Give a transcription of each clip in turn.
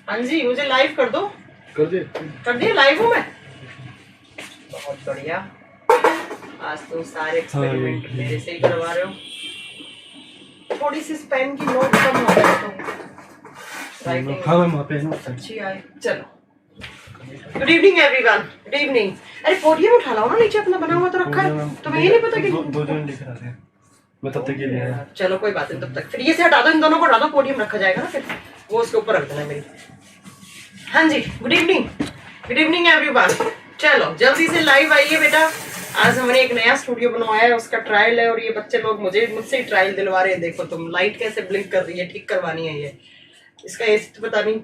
हाँ जी, मुझे लाइव कर दो। कर दिए, लाइव हूँ मैं। बहुत बढ़िया। आज तो सारे एक्सपेरिमेंट मेरे से ही करवा रहे हो। थोड़ी सी पेन की नोट कम हो गया तो राइटिंग अच्छी आई। चलो, good evening everyone. Good evening. अरे पोडियम उठा लाओ ना, नीचे अपना बना हुआ तो रखा है, तुम्हें ये नहीं पता कि दो जन लिख रहे थे, मैं तब तक ये ले आया। चलो कोई बात नहीं, तब तक फिर ये से हटा दो, इन दोनों को हटा दो, पोडियम रखा जाएगा ना, फिर वो उसके ऊपर रख देना मेरी। हाँ जी, गुड इवनिंग एवरीवन। चलो जल्दी से लाइव आइए बेटा। आज हमने एक नया स्टूडियो बनवाया है, उसका ट्रायल है, और ये बच्चे लोग मुझसे ही ट्रायल दिलवा रहे हैं। देखो तुम, लाइट कैसे ब्लिंक कर रही है, ठीक करवानी है ये। इसका एसी तो पता नहीं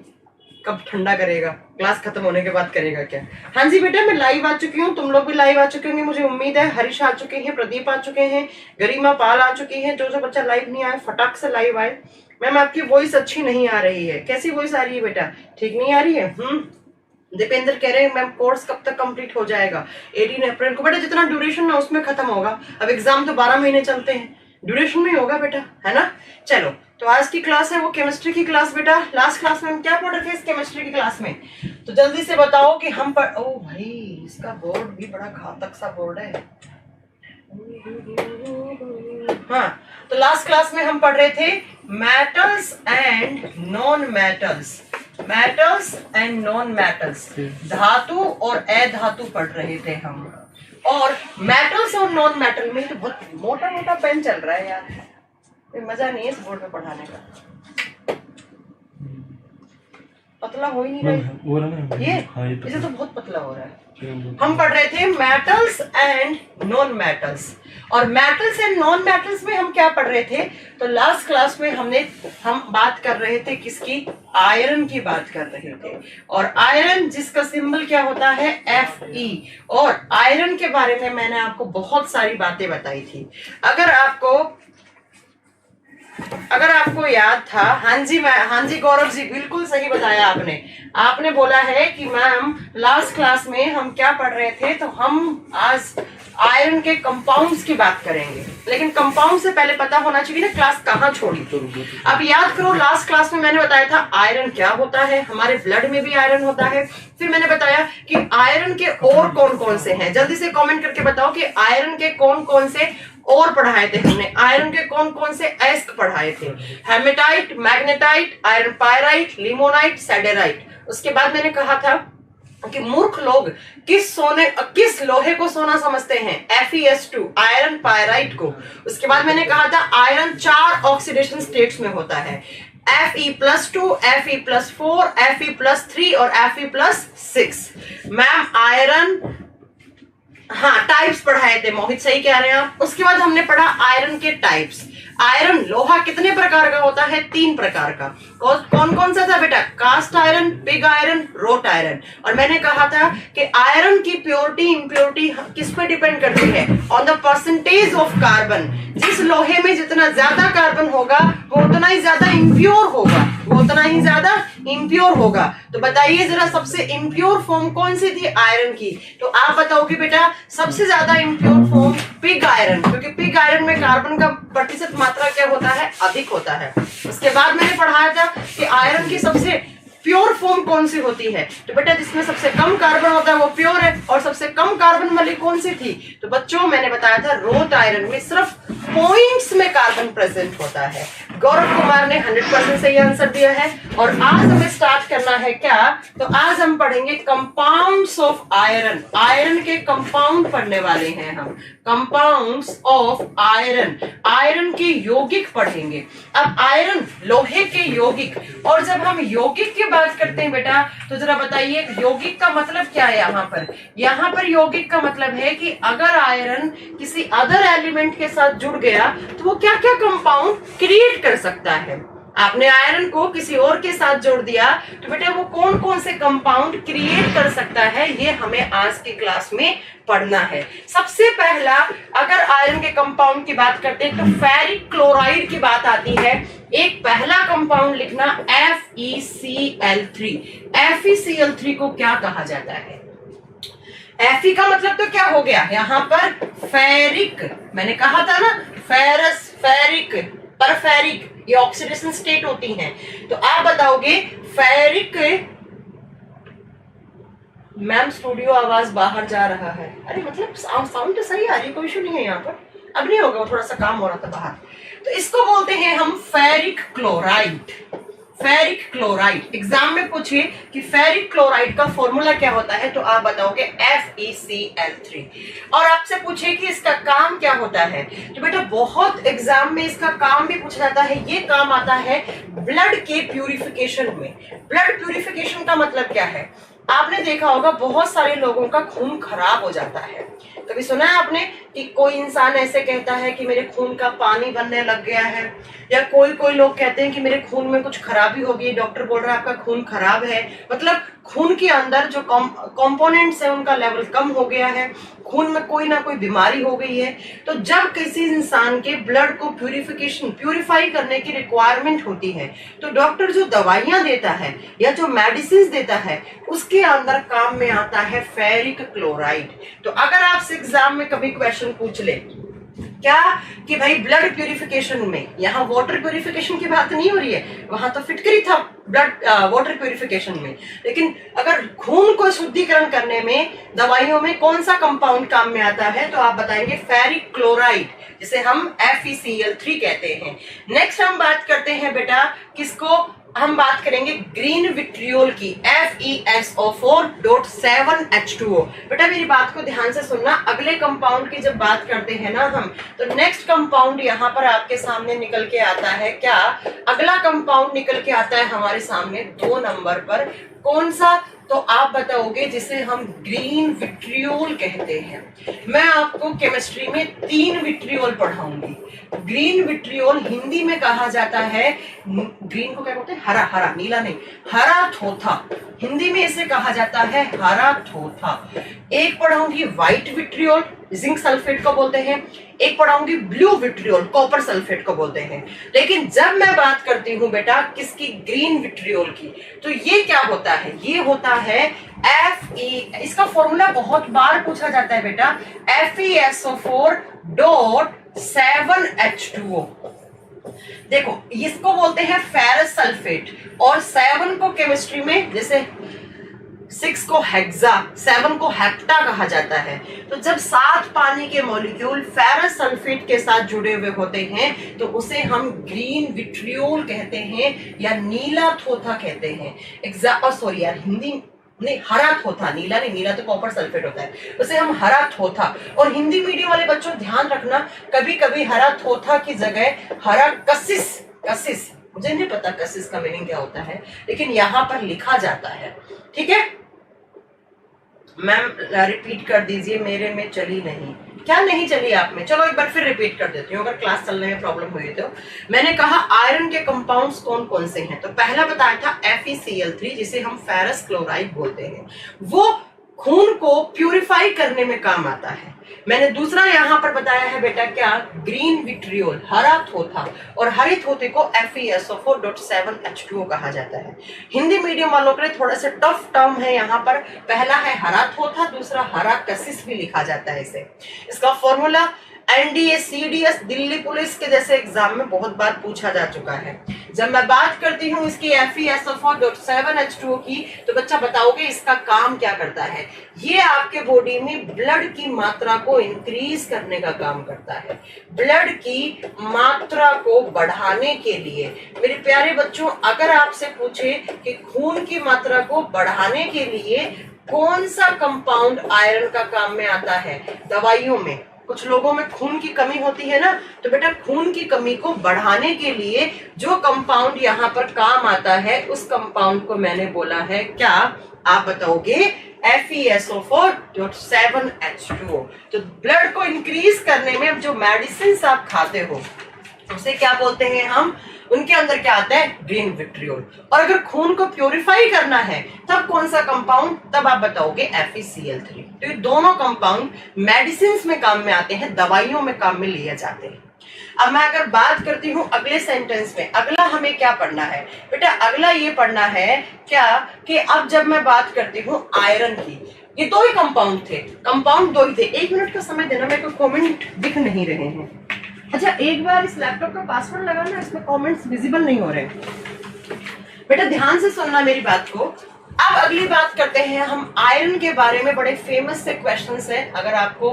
कब ठंडा करेगा, क्लास खत्म होने के बाद करेगा क्या। हाँ जी बेटा, मैं लाइव आ चुकी हूँ, तुम लोग भी लाइव आ चुके होंगे मुझे उम्मीद है। हरीश आ चुके हैं, प्रदीप आ चुके हैं, गरिमा पाल आ चुकी है। जो बच्चा लाइव नहीं आया फटाक से लाइव आए। मैम आपकी वॉइस अच्छी नहीं आ रही है। कैसी वॉइस आ रही है बेटा? ठीक नहीं आ रही है? दीपेंद्र कह रहे हैं मैम कोर्स कब तक कंप्लीट हो जाएगा? 18 अप्रैल को। बेटा जितना ड्यूरेशन है उसमें खत्म होगा। अब एग्जाम तो 12 महीने चलते हैं, ड्यूरेशन में ही होगा बेटा, है ना। चलो, तो आज की क्लास है वो केमिस्ट्री की क्लास बेटा। लास्ट क्लास में हम क्या पढ़ रहे थे इस केमिस्ट्री की क्लास में? तो जल्दी से बताओ कि हम ओ भाई, इसका बोर्ड भी बड़ा घातक सा बोर्ड है। हाँ, तो लास्ट क्लास में हम पढ़ रहे थे metals and non metals. Metals and non metals, धातु और अधातु पढ़ रहे थे हम। और मेटल्स और नॉन मेटल में तो बहुत मोटा मोटा पेन चल रहा है यार, कोई मजा नहीं है इस बोर्ड पे पढ़ाने का। पतला हो ही नहीं रहा ये, इसे तो बहुत पतला हो रहा है। हम पढ़ रहे थे मेटल्स एंड नॉन मेटल्स, और मेटल्स एंड नॉन मेटल्स में हम क्या पढ़ रहे थे? तो लास्ट क्लास में हम बात कर रहे थे किसकी? आयरन की बात कर रहे थे। और आयरन जिसका सिंबल क्या होता है? Fe। और आयरन के बारे में मैंने आपको बहुत सारी बातें बताई थी। अगर आपको याद था, हाँ जी गौरव जी, बिल्कुल सही बताया आपने बोला है कि मैम लास्ट क्लास में हम क्या पढ़ रहे थे? तो हम आज आयरन के कंपाउंड्स की बात करेंगे, लेकिन कंपाउंड से पहले पता होना चाहिए ना क्लास कहाँ छोड़ी। अब याद करो, लास्ट क्लास में मैंने बताया था आयरन क्या होता है, हमारे ब्लड में भी आयरन होता है। फिर मैंने बताया कि आयरन के और कौन कौन से हैं। जल्दी से कमेंट करके बताओ कि आयरन के कौन कौन से और पढ़ाए थे हमने। आयरन के कौन कौन से एस्क पढ़ाए थे? Haematite, magnetite, iron pyrite, limonite, siderite. उसके बाद मैंने कहा था कि मूर्ख लोग किस लोहे को सोना समझते हैं? FeS2, आयरन पायराइट को। उसके बाद मैंने कहा था आयरन 4 ऑक्सीडेशन स्टेट्स में होता है, Fe+2, Fe+4, Fe+3 और Fe+6। मैम आयरन, हाँ टाइप्स पढ़ाए थे, मोहित सही कह रहे हैं आप। उसके बाद हमने पढ़ा आयरन के टाइप्स। आयरन लोहा कितने प्रकार का होता है? 3 प्रकार का। कौन कौन सा था बेटा? Cast iron, pig iron, wrought iron. और मैंने कहा था कि आयरन की प्योरिटी इंप्योरिटी किस पे डिपेंड करती है? On the percentage of carbon. जिस लोहे में जितना ज्यादा कार्बन होगा वो उतना ही ज्यादा इम्प्योर होगा, तो बताइए जरा सबसे इम्प्योर फॉर्म कौन सी थी आयरन की? तो आप बताओगे बेटा सबसे ज्यादा इम्प्योर फॉर्म पिग आयरन, क्योंकि पिग आयरन में कार्बन का प्रतिशत मात्रा क्या होता है? अधिक होता है। उसके बाद मैंने पढ़ाया था कि आयरन की सबसे प्योर फॉर्म कौन सी होती है? तो बेटा जिसमें सबसे कम कार्बन होता है वो प्योर है। और सबसे कम कार्बन वाली कौन सी थी? तो बच्चों मैंने बताया था रोट आयरन में सिर्फ पॉइंट्स में कार्बन प्रेजेंट होता है। गौरव कुमार ने 100% सही आंसर दिया है। और आज हमें स्टार्ट करना है क्या? तो आज हम पढ़ेंगे कंपाउंड्स ऑफ आयरन। आयरन के कंपाउंड पढ़ने वाले हैं हम, कंपाउंड्स ऑफ आयरन। आयरन के यौगिक पढ़ेंगे। अब आयरन लोहे के यौगिक, और जब हम यौगिक की बात करते हैं बेटा तो जरा बताइए यौगिक का मतलब क्या है? यहाँ पर यौगिक का मतलब है कि अगर आयरन किसी अदर एलिमेंट के साथ जुड़ गया तो वो क्या क्या कंपाउंड क्रिएट कर सकता है। आपने आयरन को किसी और के साथ जोड़ दिया तो बेटा वो कौन कौन से कंपाउंड क्रिएट कर सकता है, ये हमें आज की क्लास में पढ़ना है। सबसे पहला अगर आयरन के कंपाउंड की बात करते हैं तो फेरिक क्लोराइड की बात आती है। एक पहला कंपाउंड लिखना FeCl3। FeCl3 को क्या कहा जाता है? Fe का मतलब तो क्या हो गया यहाँ पर? फेरिक। मैंने कहा था ना फेरस, फेरिक, परफेरिक, ये ऑक्सीडेशन स्टेट होती हैं। तो आप बताओगे फेरिक, मैम स्टूडियो आवाज बाहर जा रहा है। अरे मतलब साउंड तो सही आ रही है, कोई इशू नहीं है यहाँ पर। अब नहीं होगा, थोड़ा सा काम हो रहा था बाहर। तो इसको बोलते हैं हम ferric chloride. Ferric chloride exam में पूछिए कि फेरिक क्लोराइड का फॉर्मूला क्या होता है, तो आप बताओगे FeCl3। और आपसे पूछिए कि इसका काम क्या होता है, तो बेटा बहुत एग्जाम में इसका काम भी पूछा जाता है। ये काम आता है ब्लड के प्यूरिफिकेशन में। ब्लड प्यूरिफिकेशन का मतलब क्या है, आपने देखा होगा बहुत सारे लोगों का खून खराब हो जाता है। कभी सुना है आपने कि कोई इंसान ऐसे कहता है कि मेरे खून का पानी बनने लग गया है, या कोई लोग कहते हैं कि मेरे खून में कुछ खराबी हो गई, डॉक्टर बोल रहा है आपका खून खराब है, मतलब खून के अंदर जो कंपोनेंट्स है उनका लेवल कम हो गया है, खून में कोई ना कोई बीमारी हो गई है। तो जब किसी इंसान के ब्लड को प्यूरिफाई करने की रिक्वायरमेंट होती है, तो डॉक्टर जो दवाइयां देता है या जो मेडिसिन देता है उसके अंदर काम में आता है फेरिक क्लोराइड। तो अगर आपसे एग्जाम में कभी क्वेश्चन पूछ ले क्या कि भाई ब्लड प्यूरिफिकेशन में, यहाँ वाटर प्यूरिफिकेशन की बात नहीं हो रही है, वहां तो फिटकरी था ब्लड वाटर प्यूरिफिकेशन में, लेकिन अगर खून को शुद्धिकरण करने में दवाइयों में कौन सा कंपाउंड काम में आता है, तो आप बताएंगे फेरिक क्लोराइड, जिसे हम FeCl3 कहते हैं। नेक्स्ट हम बात करते हैं बेटा किसको, हम बात करेंगे ग्रीन विट्रियोल की, FeSO4.7H2O। बेटा मेरी बात को ध्यान से सुनना, अगले कंपाउंड की जब बात करते हैं ना हम, तो नेक्स्ट कंपाउंड यहाँ पर आपके सामने निकल के आता है क्या, अगला कंपाउंड निकल के आता है हमारे सामने 2 नंबर पर, कौन सा, तो आप बताओगे जिसे हम ग्रीन विट्रियोल कहते हैं। मैं आपको केमिस्ट्री में 3 विट्रियोल पढ़ाऊंगी। ग्रीन विट्रियोल हिंदी में कहा जाता है, ग्रीन को क्या बोलते हैं, हरा, हरा, नीला नहीं, हरा थोथा, हिंदी में इसे कहा जाता है हरा थोथा। एक पढ़ाऊंगी व्हाइट विट्रियोल, जिंक सल्फेट को बोलते हैं, एक पढ़ाऊंगी ब्लू विट्रियोल, कॉपर सल्फेट को बोलते हैं। लेकिन जब मैं बात करती हूं बेटा किसकी, ग्रीन विट्रियोल की, तो ये क्या होता है, ये होता है इसका फॉर्मूला बहुत बार पूछा जाता है बेटा, FeSO4.7H2O। देखो इसको बोलते हैं फेरस सल्फेट, और 7 को केमिस्ट्री में, जैसे 6 को हेक्सा, 7 को हेप्टा कहा जाता है। तो जब 7 पानी के मॉलिक्यूल फेरस सल्फेट के साथ जुड़े हुए होते हैं तो उसे हम ग्रीन विट्रियोल कहते हैं या नीला थोथा कहते हैं। सॉरी यार, हिंदी नहीं, हरा थोथा, नीला नहीं, नीला तो कॉपर सल्फेट होता है, उसे हम हरा थोथा। और हिंदी मीडियम वाले बच्चों ध्यान रखना, कभी कभी हरा थोथा की जगह हरा कसिस, मुझे नहीं पता कसिस का मीनिंग क्या होता है, लेकिन यहाँ पर लिखा जाता है, ठीक है। मैम रिपीट कर दीजिए, मेरे में चली नहीं, क्या नहीं चली आप में, चलो एक बार फिर रिपीट कर देती हूँ अगर क्लास चलने में प्रॉब्लम हुई तो। मैंने कहा आयरन के कंपाउंड्स कौन कौन से हैं, तो पहला बताया था FeCl3 जिसे हम फेरस क्लोराइड बोलते हैं, वो खून को प्यूरिफाई करने में काम आता है। मैंने दूसरा यहाँ पर बताया है बेटा क्या, ग्रीन विट्रियोल, हरा थोथा, और हरे थोथे को FeSO4.7H2O कहा जाता है। हिंदी मीडियम वालों के लिए थोड़ा सा टफ टर्म है यहाँ पर, पहला है हरा थोथा, दूसरा हरा कसिस भी लिखा जाता है इसे। इसका formula NDA, CDS, Delhi police के जैसे एग्जाम में बहुत बार पूछा जा चुका है। जब मैं बात करती हूँ इसकी FeSO4.7H2O की, तो बच्चा बताओगे इसका काम क्या करता है, ये आपके बॉडी में ब्लड की मात्रा को इंक्रीज करने का काम करता है, ब्लड की मात्रा को बढ़ाने के लिए। मेरे प्यारे बच्चों, अगर आपसे पूछे कि खून की मात्रा को बढ़ाने के लिए कौन सा कंपाउंड आयरन का काम में आता है, दवाइयों में कुछ लोगों में खून की कमी होती है ना, तो बेटा खून की कमी को बढ़ाने के लिए जो कंपाउंड यहाँ पर काम आता है उस कंपाउंड को मैंने बोला है क्या, आप बताओगे FeSO4.7H2O। तो ब्लड को इंक्रीज करने में जो मेडिसिन आप खाते हो उसे क्या बोलते हैं हम, उनके अंदर क्या आता है, ग्रीन विट्रियोल। और अगर खून को प्यूरिफाई करना है तब कौन सा कंपाउंड, तब आप बताओगे FeCl3। तो ये दोनों कंपाउंड मेडिसिन में काम में आते हैं, दवाइयों में काम में लिए जाते हैं। अब मैं अगर बात करती हूँ अगले सेंटेंस में, अगला हमें क्या पढ़ना है बेटा, अगला ये पढ़ना है क्या कि अब जब मैं बात करती हूँ आयरन की, ये 2 ही कंपाउंड थे, कंपाउंड 2 ही थे। 1 मिनट का समय देना, मेरे को कॉमेंट दिख नहीं रहे हैं। अच्छा एक बार इस लैपटॉप का पासवर्ड लगाना, इसमें कमेंट्स विजिबल नहीं हो रहे। बेटा ध्यान से सुनना मेरी बात को। अब अगली बात करते हैं हम आयरन के बारे में। बड़े फेमस से क्वेश्चंस हैं, अगर आपको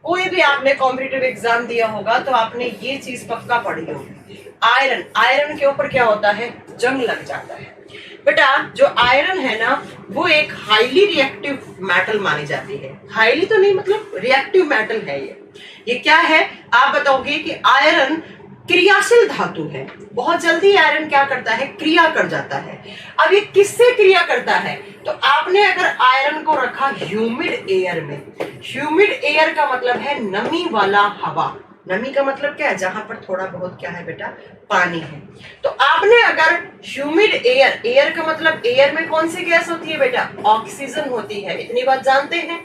कोई भी आपने कॉम्पिटिटिव एग्जाम दिया होगा तो आपने ये चीज पक्का पढ़ी होगी। आयरन, आयरन के ऊपर क्या होता है, जंग लग जाता है। बेटा जो आयरन है ना वो एक हाईली रिएक्टिव मेटल मानी जाती है। हाईली तो नहीं, मतलब रिएक्टिव मेटल है ये क्या है आप बताओगे कि आयरन क्रियाशील धातु है। बहुत जल्दी आयरन क्या करता है, क्रिया कर जाता है। अब ये किससे क्रिया करता है, तो आपने अगर आयरन को रखा ह्यूमिड एयर में, ह्यूमिड एयर का मतलब है नमी वाला हवा। नमी का मतलब क्या है, जहां पर थोड़ा बहुत क्या है बेटा, पानी है। तो आपने अगर ह्यूमिड एयर, एयर का मतलब एयर में कौन सी गैस होती है बेटा, ऑक्सीजन होती है। इतनी बात जानते हैं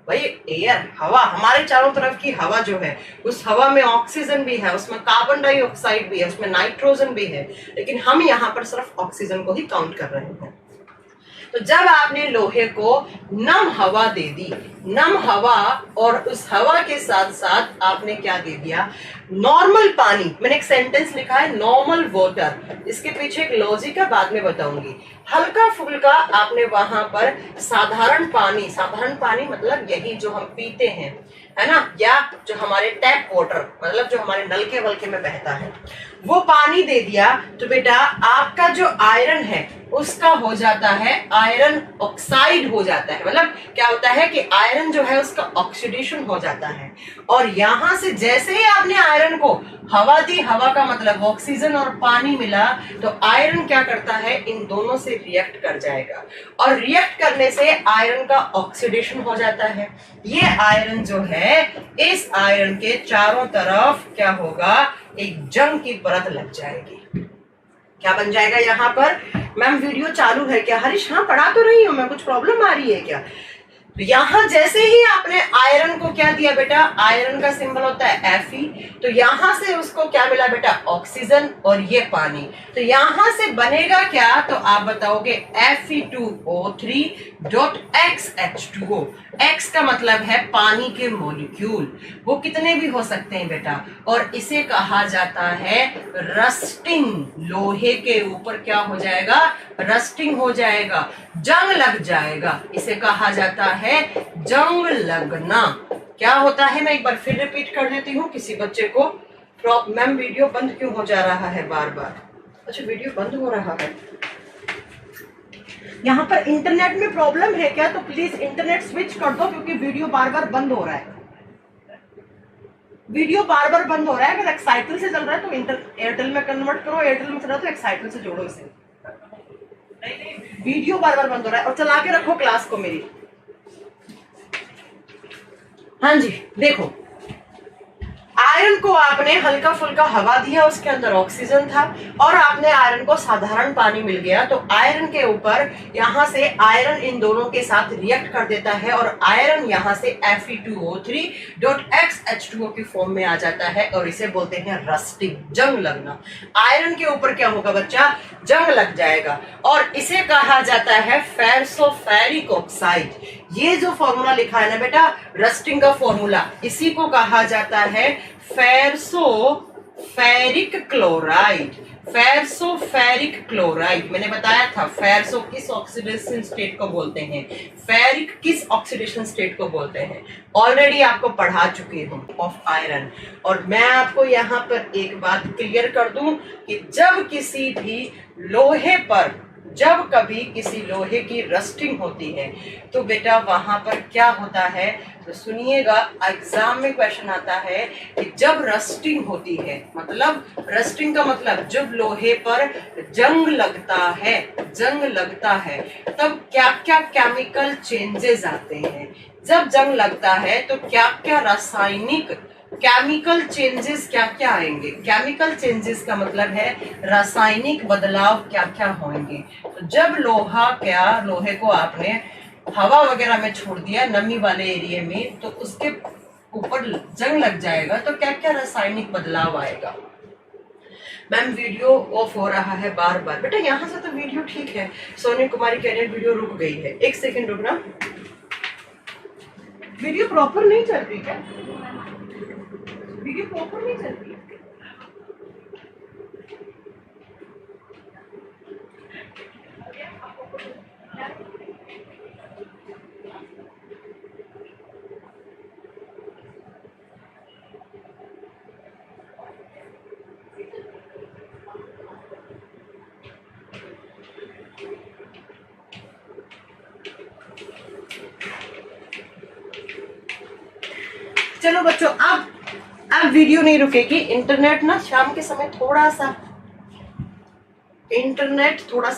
भाई। एयर, हवा, हमारे चारों तरफ की हवा जो है, उस हवा में ऑक्सीजन भी है, उसमें कार्बन डाइऑक्साइड भी है, उसमें नाइट्रोजन भी है, लेकिन हम यहाँ पर सिर्फ ऑक्सीजन को ही काउंट कर रहे हैं। तो जब आपने लोहे को नम हवा दे दी, नम हवा, और उस हवा के साथ साथ आपने क्या दे दिया, नॉर्मल पानी। मैंने एक सेंटेंस लिखा है नॉर्मल वाटर, इसके पीछे एक लॉजिक है, बाद में बताऊंगी। हल्का फुल्का आपने वहां पर साधारण पानी मतलब यही जो हम पीते हैं, है ना, या जो हमारे टैप वाटर मतलब जो हमारे नलके वलके में बहता है, वो पानी दे दिया। तो बेटा आपका जो आयरन है उसका हो जाता है आयरन ऑक्साइड हो जाता है। मतलब क्या होता है कि आयरन जो है उसका ऑक्सीडेशन हो जाता है। और यहां से जैसे ही आपने आयरन को हवा दी, हवा का मतलब ऑक्सीजन और पानी मिला, तो आयरन क्या करता है, इन दोनों से रिएक्ट कर जाएगा, और रिएक्ट करने से आयरन का ऑक्सीडेशन हो जाता है। ये आयरन जो है, इस आयरन के चारों तरफ क्या होगा, एक जंग की परत लग जाएगी। क्या बन जाएगा यहाँ पर, मैम वीडियो चालू है क्या, हरीश? हाँ पढ़ा तो रही हूँ मैं, कुछ प्रॉब्लम आ रही है क्या? तो यहां जैसे ही आपने आयरन को क्या दिया बेटा, आयरन का सिंबल होता है Fe, तो यहां से उसको क्या मिला बेटा, ऑक्सीजन और ये पानी। तो यहां से बनेगा क्या, तो आप बताओगे Fe2O3.XH2O। X का मतलब है पानी के मॉलिक्यूल, वो कितने भी हो सकते हैं बेटा, और इसे कहा जाता है रस्टिंग। लोहे के ऊपर क्या हो जाएगा, रस्टिंग हो जाएगा, जंग लग जाएगा, इसे कहा जाता है जंग लगना। क्या होता है, मैं एक बार फिर रिपीट कर देती हूँ किसी बच्चे को। मैम वीडियो बंद क्यों हो जा रहा है बार बार? अच्छा वीडियो बंद हो रहा है, यहाँ पर इंटरनेट में प्रॉब्लम है क्या? तो प्लीज इंटरनेट स्विच कर दो, क्योंकि वीडियो बार बार बंद हो रहा है। वीडियो बार बार बंद हो रहा है। अगर एक्साइटल से चल रहा है तो एयरटेल में कन्वर्ट करो, एयरटेल में चल रहा है तो एक्साइटल से जोड़ो इसे। वीडियो बार बार बंद हो रहा है, और चला के रखो क्लास को मेरी। हाँ जी देखो, आयरन को आपने हल्का फुल्का हवा दिया, उसके अंदर ऑक्सीजन था, और आपने आयरन को साधारण पानी मिल गया। तो आयरन के ऊपर यहां से आयरन इन दोनों के साथ रिएक्ट कर देता है, और आयरन यहां से Fe2O3.XH2O की फॉर्म में आ जाता है, और इसे बोलते हैं रस्टिंग, जंग लगना। आयरन के ऊपर क्या होगा बच्चा, जंग लग जाएगा, और इसे कहा जाता है फेरसोफेरिक ऑक्साइड। ये जो फॉर्मूला लिखा है ना बेटा, रस्टिंग का फॉर्मूला, इसी को कहा जाता है फेरसोफेरिक क्लोराइड। फेरसोफेरिक क्लोराइड मैंने बताया था। फेरसो किस ऑक्सीडेशन स्टेट को बोलते हैं, फेरिक किस ऑक्सीडेशन स्टेट को बोलते हैं, ऑलरेडी आपको पढ़ा चुकी हूँ ऑफ आयरन। और मैं आपको यहाँ पर एक बात क्लियर कर दूं कि जब किसी भी लोहे पर, जब कभी किसी लोहे की रस्टिंग होती है, तो बेटा वहां पर क्या होता है, तो सुनिएगा, एग्जाम में क्वेश्चन आता है कि जब रस्टिंग होती है, मतलब रस्टिंग का मतलब जब लोहे पर जंग लगता है, जंग लगता है, तब क्या क्या केमिकल चेंजेस आते हैं। जब जंग लगता है तो क्या क्या रासायनिक केमिकल चेंजेस क्या क्या आएंगे। केमिकल चेंजेस का मतलब है रासायनिक बदलाव क्या क्या होंगे। तो जब लोहे को आपने हवा वगैरह में छोड़ दिया, नमी वाले एरिया में, तो उसके ऊपर जंग लग जाएगा, तो क्या क्या रासायनिक बदलाव आएगा। मैम वीडियो ऑफ हो रहा है बार बार। बेटा यहाँ से तो वीडियो ठीक है, सोनी कुमारी कैरियर वीडियो रुक गई है, एक सेकेंड रुकना। वीडियो प्रॉपर नहीं चल रही क्या, वीडियो प्रॉपर नहीं चल रही। चलो बच्चों, अब वीडियो नहीं रुकेगी। इंटरनेट ना शाम के समय थोड़ा सा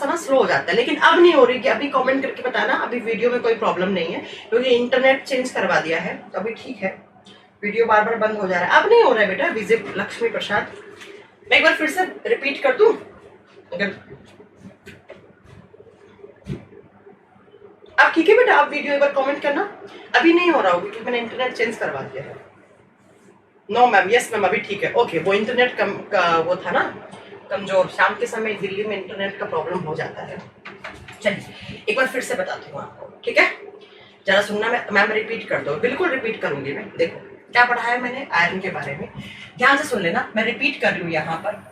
ना स्लो हो जाता है, लेकिन अब नहीं हो रही कि अभी कमेंट करके बताना। अभी वीडियो में कोई प्रॉब्लम नहीं है क्योंकि इंटरनेट चेंज करवा दिया है, तो अभी ठीक है। वीडियो बार बार बंद हो जा रहा है, अब नहीं हो रहा है बेटा। विजय लक्ष्मी प्रसाद, मैं एक बार फिर से रिपीट कर दूं। अगर अब ठीक है बेटा, आप वीडियो एक बार कमेंट करना। अभी नहीं हो रहा होगा क्योंकि मैंने इंटरनेट चेंज करवा दिया है। नो मैम, यस मैम, अभी ठीक है। ओके, वो इंटरनेट का वो था ना कमजोर, शाम के समय दिल्ली में इंटरनेट का प्रॉब्लम हो जाता है। चलिए एक बार फिर से बताती हूँ आपको, ठीक है? जरा सुनना, मैम रिपीट कर दो। बिल्कुल रिपीट करूंगी मैं। देखो क्या पढ़ाया मैंने आयरन के बारे में, ध्यान से सुन लेना। मैं रिपीट कर रही हूँ यहाँ पर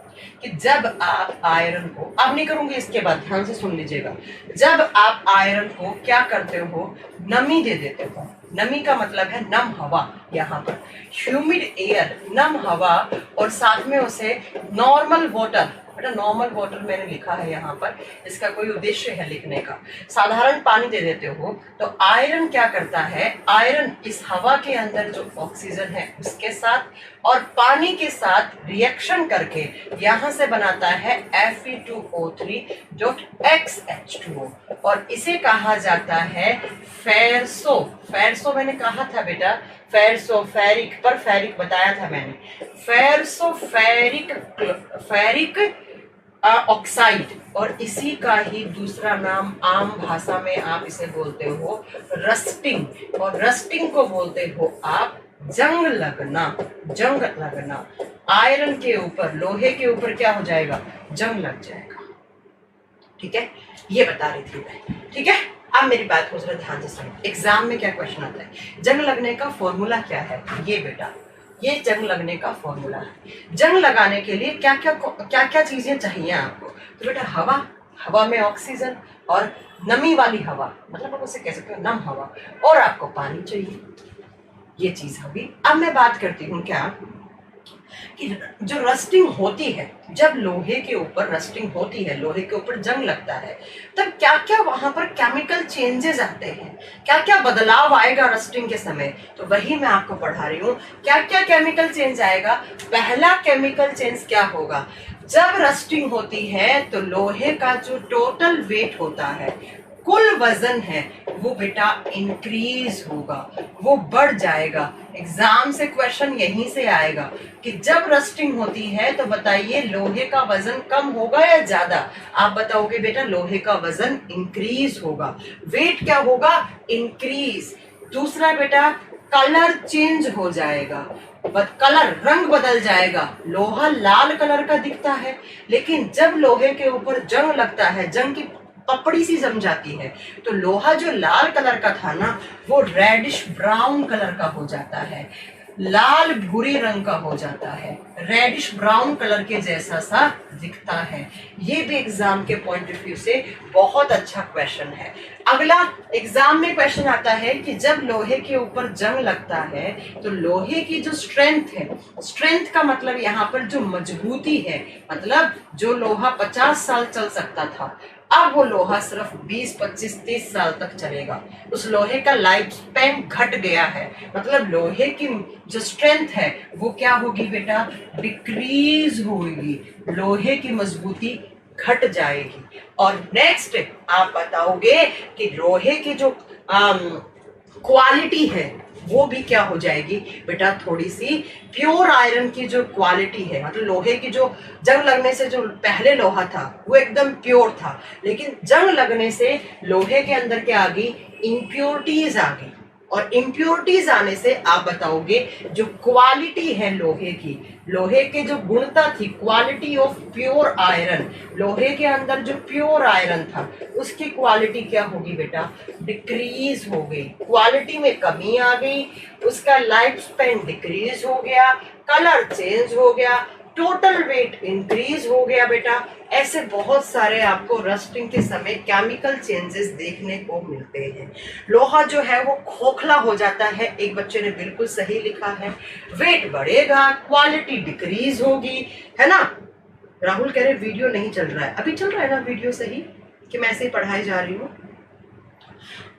कि जब आप आयरन को, अब नहीं करूंगी इसके बाद, ध्यान से सुन लीजिएगा। जब आप आयरन को क्या करते हो, नमी दे देते हो। नमी का मतलब है नम हवा, यहाँ पर ह्यूमिड एयर, नम हवा, और साथ में उसे नॉर्मल वाटर, बेटा नॉर्मल वाटर मैंने लिखा है यहाँ पर, इसका कोई उद्देश्य है लिखने का। साधारण पानी दे देते हो तो आयरन क्या करता है, आयरन इस हवा के अंदर जो ऑक्सीजन है उसके साथ और पानी के साथ रिएक्शन करके यहाँ से बनाता है Fe2O3 H2O, और इसे कहा जाता है फेरसो। फेरसो मैंने कहा था बेटा, फेरसो फेरिक, पर फेरिक बताया था मैंने। फेरसो फेरिक ऑक्साइड, और इसी का ही दूसरा नाम आम भाषा में आप इसे बोलते हो रस्टिंग, और रस्टिंग को बोलते हो आप जंग लगना। जंग लगना, आयरन के ऊपर, लोहे के ऊपर क्या हो जाएगा, जंग लग जाएगा। ठीक है, ये बता रही थी मैं। ठीक है, अब मेरी बात को जरा ध्यान से सुनो। एग्जाम में क्या क्वेश्चन आता है, जंग लगने का फॉर्मूला क्या है, ये बेटा, ये जंग लगने का फॉर्मूला है। जंग लगाने के लिए क्या क्या चीजें चाहिए आपको, तो बेटा हवा में ऑक्सीजन और नमी वाली हवा, मतलब आप उसे कह सकते हो नम हवा, और आपको पानी चाहिए। ये चीज होगी। अब मैं बात करती हूँ क्या कि जो रस्टिंग होती है, जब लोहे के ऊपर रस्टिंग होती है, लोहे के ऊपर जंग लगता है, तब क्या क्या वहां पर केमिकल चेंजेस आते हैं, क्या क्या बदलाव आएगा रस्टिंग के समय, तो वही मैं आपको पढ़ा रही हूँ। क्या क्या केमिकल चेंज आएगा। पहला केमिकल चेंज क्या होगा, जब रस्टिंग होती है तो लोहे का जो टोटल वेट होता है, कुल वजन है, वो बेटा इंक्रीज होगा, वो बढ़ जाएगा। एग्जाम से क्वेश्चन यहीं से आएगा कि जब रस्टिंग होती है तो बताइए लोहे का वजन कम होगा या ज्यादा। आप बताओगे बेटा लोहे का वजन इंक्रीज होगा। वेट क्या होगा, इंक्रीज। दूसरा बेटा कलर चेंज हो जाएगा, कलर रंग बदल जाएगा। लोहा लाल कलर का दिखता है, लेकिन जब लोहे के ऊपर जंग लगता है, जंग की पपड़ी सी जम जाती है, तो लोहा जो लाल कलर का था ना, वो रेडिश ब्राउन कलर का हो जाता है, लाल भूरे रंग का हो जाता है, रेडिश ब्राउन कलर के जैसा सा दिखता है। ये भी एग्जाम के पॉइंट ऑफ व्यू से बहुत अच्छा क्वेश्चन है। अगला एग्जाम में क्वेश्चन आता है कि जब लोहे के ऊपर जंग लगता है तो लोहे की जो स्ट्रेंथ है, स्ट्रेंथ का मतलब यहाँ पर जो मजबूती है, मतलब जो लोहा 50 साल चल सकता था, अब वो लोहा सिर्फ 20, 25, 30 साल तक चलेगा। उस लोहे का लाइफ स्पैन घट गया है, मतलब लोहे की जो स्ट्रेंथ है वो क्या होगी बेटा, डिक्रीज होगी, लोहे की मजबूती घट जाएगी। और नेक्स्ट आप बताओगे कि लोहे की जो क्वालिटी है वो भी क्या हो जाएगी बेटा, थोड़ी सी प्योर आयरन की जो क्वालिटी है, मतलब लोहे की जो जंग लगने से जो पहले लोहा था वो एकदम प्योर था, लेकिन जंग लगने से लोहे के अंदर क्या आ गई, इम्प्योरिटीज आ गई। और इम्प्योरिटीज आने से आप बताओगे जो क्वालिटी है लोहे की, लोहे के जो गुणता थी, क्वालिटी ऑफ प्योर आयरन, लोहे के अंदर जो प्योर आयरन था उसकी क्वालिटी क्या होगी बेटा, डिक्रीज हो गई, क्वालिटी में कमी आ गई, उसका लाइफ स्पैन डिक्रीज हो गया, कलर चेंज हो गया, टोटल वेट इंक्रीज हो गया बेटा। ऐसे बहुत सारे आपको रस्टिंग के समय केमिकल चेंजेस देखने को मिलते हैं। लोहा जो है वो खोखला हो जाता है, एक बच्चे ने बिल्कुल सही लिखा है। वेट बढ़ेगा, क्वालिटी डिक्रीज होगी, है ना। राहुल कह रहे वीडियो नहीं चल रहा है, अभी चल रहा है ना वीडियो सही, कि मैं ऐसे ही पढ़ाई जा रही हूँ।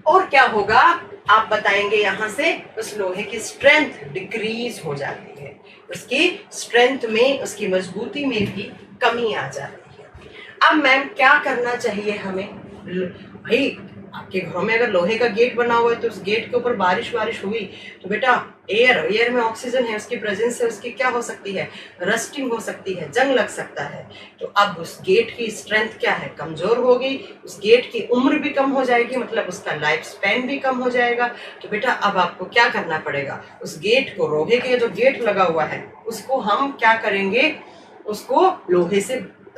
और क्या होगा आप बताएंगे, यहां से उस लोहे की स्ट्रेंथ डिक्रीज हो जाती है, उसकी स्ट्रेंथ में, उसकी मजबूती में भी कमी आ जाती है। अब मैम क्या करना चाहिए हमें? भाई आपके घरों में अगर लोहे का गेट बना हुआ है तो उस गेट के ऊपर बारिश हुई तो बेटा एयर में ऑक्सीजन है, उसकी प्रेजेंस से उसकी क्या हो सकती है, रस्टिंग हो सकती है, जंग लग सकता है। तो अब उस गेट की स्ट्रेंथ क्या है, कमजोर होगी, उस गेट की उम्र भी कम हो जाएगी, मतलब उसका लाइफ स्पैन भी कम हो जाएगा। तो बेटा अब आपको क्या करना पड़ेगा, उस गेट को, लोहे के जो गेट लगा हुआ है उसको हम क्या करेंगे, उसको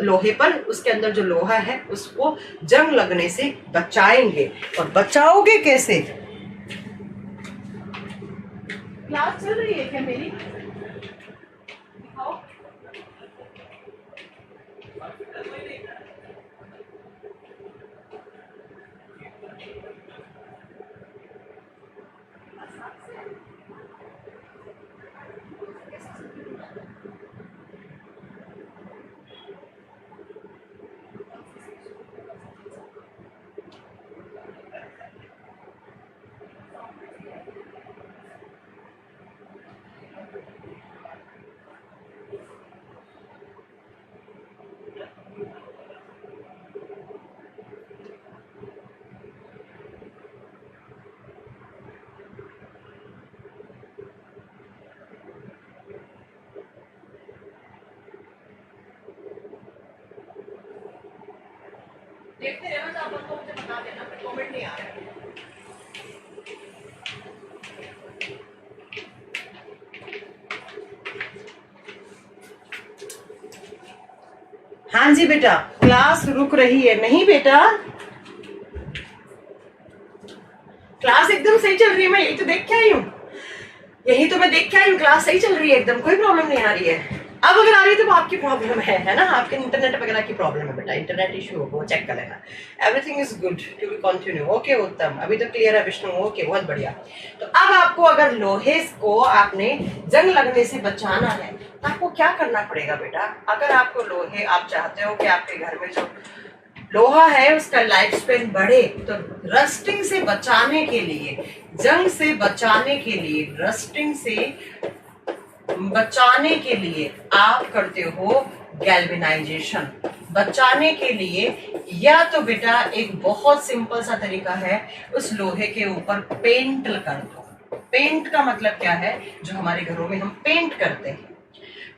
लोहे पर, उसके अंदर जो लोहा है उसको जंग लगने से बचाएंगे। और बचाओगे कैसे? क्लास चल रही है क्या मेरी? दिखाओ। देखते रहना, तो आप मुझे बता देना, कमेंट नहीं आ रहा है। हाँ जी बेटा, क्लास रुक रही है। नहीं बेटा, क्लास एकदम सही चल रही है, मैं यही तो देख के आई हूँ, क्लास सही चल रही है एकदम, कोई प्रॉब्लम नहीं आ रही है। अब अगर आ रही है तो आपकी प्रॉब्लम है ना, आपके इंटरनेट वगैरह की प्रॉब्लम है बेटा, इंटरनेट इशू हो वो चेक कर लेना। Everything is good to be continue. Okay Uttam, अभी तो क्लियर है विष्णु, ओके बहुत बढ़िया। तो अब आपको अगर लोहे को आपने जंग लगने से बचाना है तो आपको क्या करना पड़ेगा बेटा? अगर आपको लोहे, आप चाहते हो कि आपके घर में जो लोहा है उसका लाइफ स्पेन बढ़े, तो रस्टिंग से बचाने के लिए, जंग से बचाने के लिए, रस्टिंग से बचाने के लिए आप करते हो गैल्वेनाइजेशन। बचाने के लिए या तो बेटा एक बहुत सिंपल सा तरीका है, उस लोहे के ऊपर पेंट कर दो। पेंट का मतलब क्या है, जो हमारे घरों में हम पेंट करते हैं,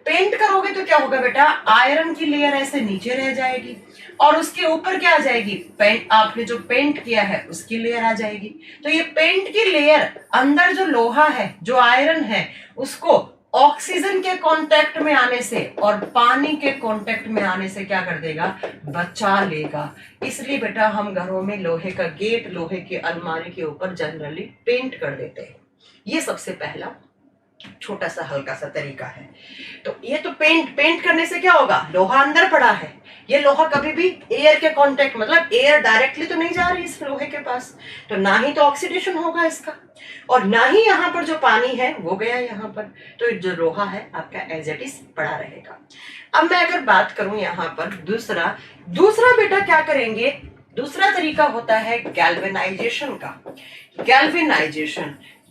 पेंट करोगे तो क्या होगा बेटा, आयरन की लेयर ऐसे नीचे रह जाएगी और उसके ऊपर क्या आ जाएगी, पेंट, आपने जो पेंट किया है उसकी लेयर आ जाएगी। तो ये पेंट की लेयर अंदर जो लोहा है, जो आयरन है, उसको ऑक्सीजन के कांटेक्ट में आने से और पानी के कांटेक्ट में आने से क्या कर देगा, बचा लेगा। इसलिए बेटा हम घरों में लोहे का गेट, लोहे की अलमारी के ऊपर जनरली पेंट कर देते हैं। ये सबसे पहला छोटा सा हल्का सा तरीका है। तो ये तो पेंट करने से क्या होगा, लोहा अंदर पड़ा है, ये लोहा कभी भी एयर के कांटेक्ट, मतलब एयर डायरेक्टली तो नहीं जा रही इस लोहे के पास, तो ना ही तो ऑक्सीडेशन होगा इसका, और ना ही यहाँ पर जो पानी है वो गया यहाँ पर, तो जो लोहा है आपका एज इट इज पड़ा रहेगा। अब मैं अगर बात करूं यहाँ पर दूसरा बेटा क्या करेंगे, दूसरा तरीका होता है गैल्वेनाइजेशन का।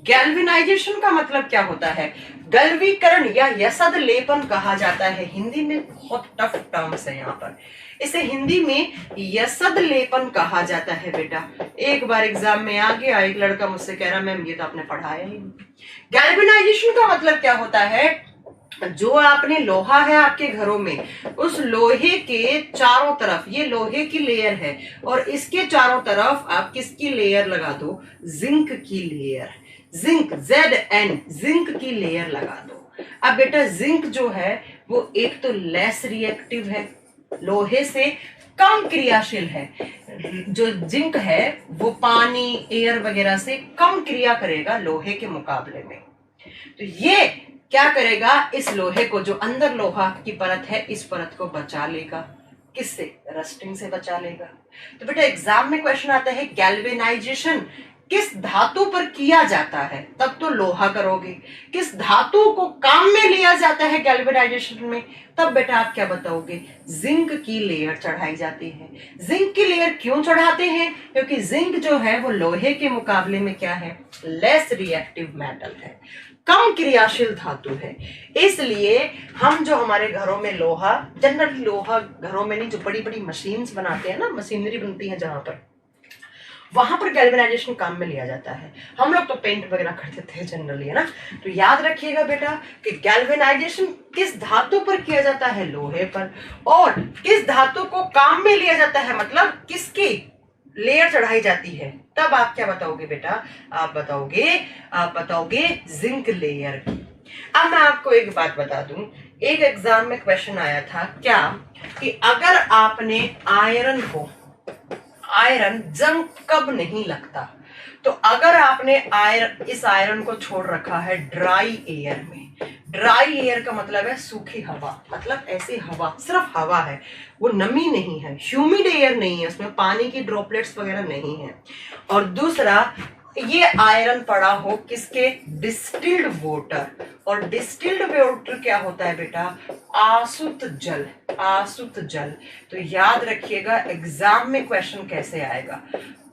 गैल्वेनाइजेशन का मतलब क्या होता है, गलवीकरण या यसद लेपन कहा जाता है। हिंदी में बहुत टफ टर्म्स है यहाँ पर, इसे हिंदी में यसद लेपन कहा जाता है बेटा। एक बार एग्जाम में आ गया, एक लड़का मुझसे कह रहा मैम ये तो आपने पढ़ाया ही नहीं। गैल्वेनाइजेशन का मतलब क्या होता है, जो आपने लोहा है आपके घरों में, उस लोहे के चारों तरफ, ये लोहे की लेयर है और इसके चारों तरफ आप किसकी लेयर लगा दो, जिंक की लेयर, जिंक ZN, जिंक की लेयर लगा दो। अब बेटा जिंक जो है वो एक तो लेस रिएक्टिव है, लोहे से कम क्रियाशील है। जो जिंक है वो पानी, एयर वगैरह से कम क्रिया करेगा लोहे के मुकाबले में। तो ये क्या करेगा, इस लोहे को, जो अंदर लोहा की परत है, इस परत को बचा लेगा। किससे? रस्टिंग से बचा लेगा। तो बेटा एग्जाम में क्वेश्चन आता है गैल्वेनाइजेशन किस धातु पर किया जाता है, तब तो लोहा करोगे। किस धातु को काम में लिया जाता है गैल्वेनाइजेशन में, तब बेटा आप क्या बताओगे? जिंक की लेयर चढ़ाई जाती है। जिंक की लेयर क्यों चढ़ाते हैं? क्योंकि जिंक जो है वो लोहे के मुकाबले में क्या है? लेस रिएक्टिव मेटल है, कम क्रियाशील धातु है। इसलिए हम जो हमारे घरों में लोहा, जनरली लोहा घरों में नहीं, जो बड़ी बड़ी मशीन्स बनाते हैं ना, मशीनरी बनती है जहां पर, वहां पर गैल्वेनाइजेशन काम में लिया जाता है। हम लोग तो पेंट वगैरह करते थे जनरली, है ना। तो याद रखिएगा बेटा कि गैल्वेनाइजेशन किस धातु पर किया जाता है? लोहे पर। और किस धातु को काम में लिया जाता है, मतलब किसकी लेयर चढ़ाई जाती है, तब आप क्या बताओगे बेटा? आप बताओगे जिंक लेयर की। अब मैं आपको एक बात बता दूं, एक एग्जाम में क्वेश्चन आया था क्या, कि अगर आपने आयरन जंग कब नहीं लगता, तो अगर आपने इस आयरन को छोड़ रखा है ड्राई एयर में। ड्राई एयर का मतलब है सूखी हवा, मतलब ऐसी हवा, सिर्फ हवा है, वो नमी नहीं है, ह्यूमिड एयर नहीं है, उसमें पानी की ड्रॉपलेट्स वगैरह नहीं है। और दूसरा, ये आयरन पड़ा हो किसके? Distilled water. और डिस्टिल्ड वाटर क्या होता है बेटा? आसुत जल। आसुत जल। तो याद रखिएगा एग्जाम में क्वेश्चन कैसे आएगा,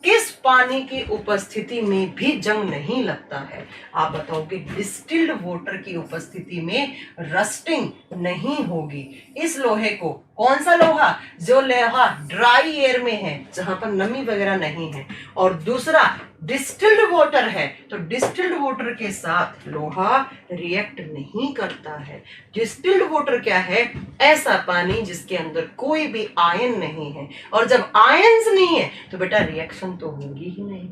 किस पानी की उपस्थिति में भी जंग नहीं लगता है? आप बताओगे डिस्टिल्ड वाटर की उपस्थिति में रस्टिंग नहीं होगी। इस लोहे को, कौन सा लोहा? जो लोहा ड्राई एयर में है, जहां पर नमी वगैरह नहीं है। और दूसरा डिस्टिल्ड वाटर है, तो डिस्टिल्ड वाटर के साथ लोहा रिएक्ट नहीं करता है। डिस्टिल्ड वाटर क्या है? ऐसा पानी जिसके अंदर कोई भी आयन नहीं है, और जब आयन्स नहीं है तो बेटा रिएक्शन तो होगी ही नहीं।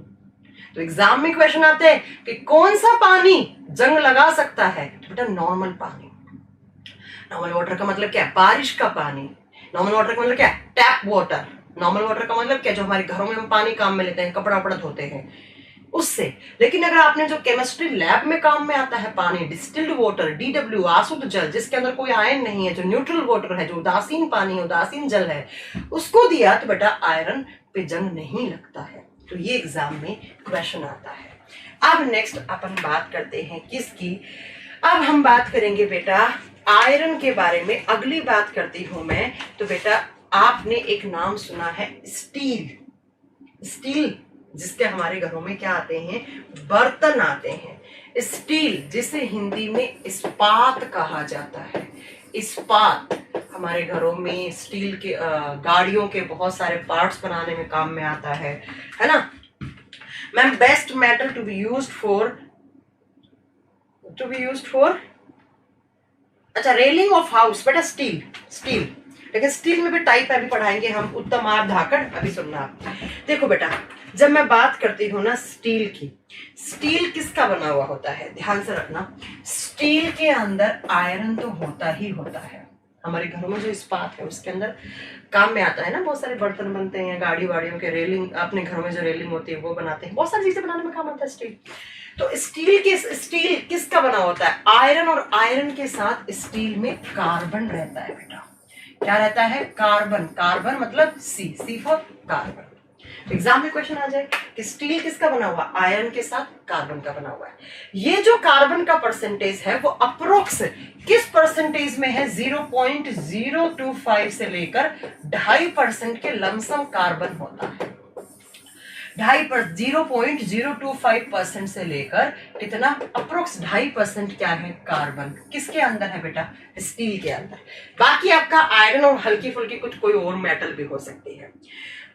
तो एग्जाम में क्वेश्चन आते हैं कि कौन सा पानी जंग लगा सकता है, तो बेटा नॉर्मल पानी। नॉर्मल वाटर का मतलब क्या है? बारिश का पानी। नॉर्मल वाटर का मतलब क्या है? Tap water. नॉर्मल वाटर का मतलब क्या? जो हमारे घरों में हम पानी काम में लेते हैं, कपड़ा वपड़ा धोते हैं, उससे। लेकिन अगर आपने जो केमिस्ट्री लैब में काम में आता है पानी, डिस्टिल्ड वाटर, DW, आसुत जल, जिसके अंदर कोई आयन नहीं है, जो न्यूट्रल वाटर है, जो उदासीन पानी है, उदासीन जल है, उसको दिया तो बेटा आयरन पे जंग नहीं लगता है। तो ये एग्जाम में क्वेश्चन आता है। अब नेक्स्ट अपन बात करते हैं किसकी? अब हम बात करेंगे बेटा आयरन के बारे में। अगली बात करती हूं मैं, तो बेटा आपने एक नाम सुना है स्टील। स्टील जिसके हमारे घरों में क्या आते हैं? बर्तन आते हैं। स्टील जिसे हिंदी में इस्पात कहा जाता है। इस्पात हमारे घरों में स्टील के गाड़ियों के बहुत सारे पार्ट्स बनाने में काम में आता है ना ma'am. Best metal to be used for अच्छा, रेलिंग ऑफ हाउस, बेटा स्टील। लेकिन स्टील में भी टाइप अभी पढ़ाएंगे हम, उत्तम, आर, धाकड़। अभी सुनना आप, देखो बेटा जब मैं बात करती हूँ ना स्टील की, स्टील किसका बना हुआ होता है? ध्यान से रखना, स्टील के अंदर आयरन तो होता ही होता है। हमारे घरों में जो इस्पात है उसके अंदर काम में आता है ना, बहुत सारे बर्तन बनते हैं, गाड़ी वाड़ियों के रेलिंग, अपने घरों में जो रेलिंग होती है वो बनाते हैं, बहुत सारी चीजें बनाने में काम आता है स्टील। तो स्टील किसका बना होता है? आयरन। और आयरन के साथ स्टील में कार्बन रहता है बेटा। क्या रहता है? कार्बन। कार्बन मतलब सी फॉर कार्बन। एग्जाम में क्वेश्चन आ जाए कि स्टील किसका बना हुआ? आयरन के साथ कार्बन का बना हुआ है। ये जो कार्बन का परसेंटेज है वो अप्रोक्स किस परसेंटेज में है? 0.025 से लेकर 2.5% के लमसम कार्बन होता है। 0.025% से लेकर कितना? अप्रोक्स 2.5% क्या है? कार्बन। किसके अंदर है बेटा? स्टील के अंदर। बाकी आपका आयरन और हल्की फुल्की कुछ कोई और मेटल भी हो सकती है।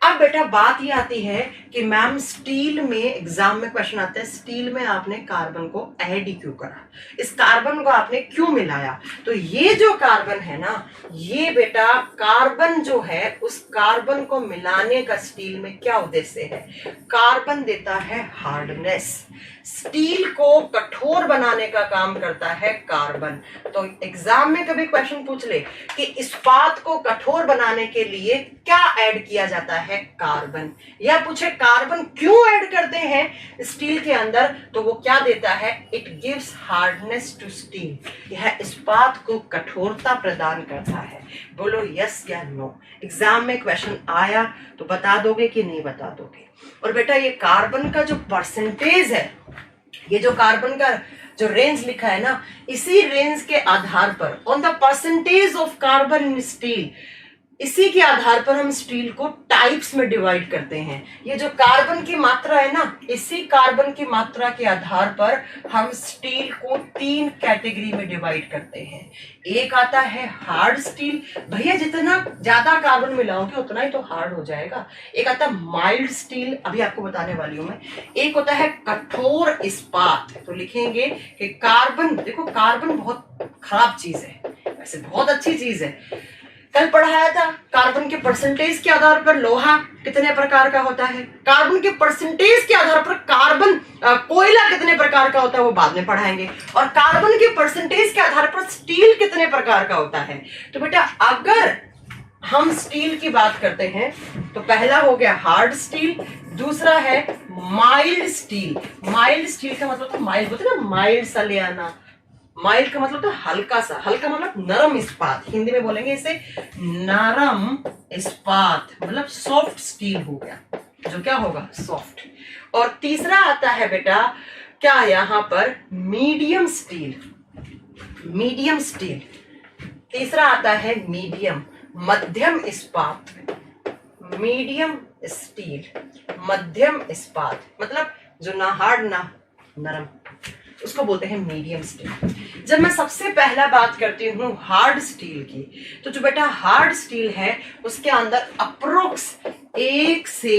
अब बेटा बात ये आती है कि मैम स्टील में, एग्जाम में क्वेश्चन आता है, स्टील में आपने कार्बन को ऐड क्यों करा? इस कार्बन को आपने क्यों मिलाया? तो ये जो कार्बन है ना, ये बेटा कार्बन जो है, उस कार्बन को मिलाने का स्टील में क्या उद्देश्य है? कार्बन देता है हार्डनेस। स्टील को कठोर बनाने का काम करता है कार्बन। तो एग्जाम में कभी क्वेश्चन पूछ ले कि इस्पात को कठोर बनाने के लिए क्या ऐड किया जाता है? है कार्बन, या पूछे कार्बन क्यों ऐड करते हैं स्टील के अंदर, तो वो क्या देता है, it gives hardness to steel, यह इस्पात को कठोरता प्रदान करता है। बोलो यस या नो। एग्जाम में क्वेश्चन आया तो बता दोगे कि नहीं बता दोगे। और बेटा ये कार्बन का जो परसेंटेज है, ये जो कार्बन का जो रेंज लिखा है ना, इसी रेंज के आधार पर, on the percentage of carbon in steel, इसी के आधार पर हम स्टील को टाइप्स में डिवाइड करते हैं। ये जो कार्बन की मात्रा है ना, इसी कार्बन की मात्रा के आधार पर हम स्टील को 3 कैटेगरी में डिवाइड करते हैं। एक आता है हार्ड स्टील, भैया जितना ज्यादा कार्बन मिलाओगे उतना ही तो हार्ड हो जाएगा। एक आता है माइल्ड स्टील, अभी आपको बताने वाली हूं मैं। एक होता है कठोर इस्पात। तो लिखेंगे कि कार्बन, देखो कार्बन बहुत खराब चीज है, वैसे बहुत अच्छी चीज है। कल पढ़ाया था कार्बन के परसेंटेज के आधार पर लोहा कितने प्रकार का होता है, कार्बन के परसेंटेज के आधार पर कार्बन कोयला कितने प्रकार का होता है वो बाद में पढ़ाएंगे, और कार्बन के परसेंटेज के आधार पर स्टील कितने प्रकार का होता है। तो बेटा अगर हम स्टील की बात करते हैं तो पहला हो गया हार्ड स्टील, दूसरा है माइल्ड स्टील। माइल्ड स्टील का मतलब, तो माइल्ड बोलते हैं ना, माइल्ड सा ले आना, माइल्ड का मतलब तो हल्का सा, हल्का मतलब नरम इस्पात, हिंदी में बोलेंगे इसे नरम इस्पात, मतलब सॉफ्ट स्टील हो गया, जो क्या होगा, सॉफ्ट। और तीसरा आता है बेटा क्या यहाँ पर, मीडियम स्टील। मीडियम स्टील तीसरा आता है, मीडियम, मध्यम इस्पात। मीडियम स्टील, मध्यम इस्पात, मतलब जो ना हार्ड ना नरम, उसको बोलते हैं मीडियम स्टील। जब मैं सबसे पहला बात करती हूँ हार्ड स्टील की, तो जो बेटा हार्ड स्टील है उसके अंदर अप्रोक्स 1 से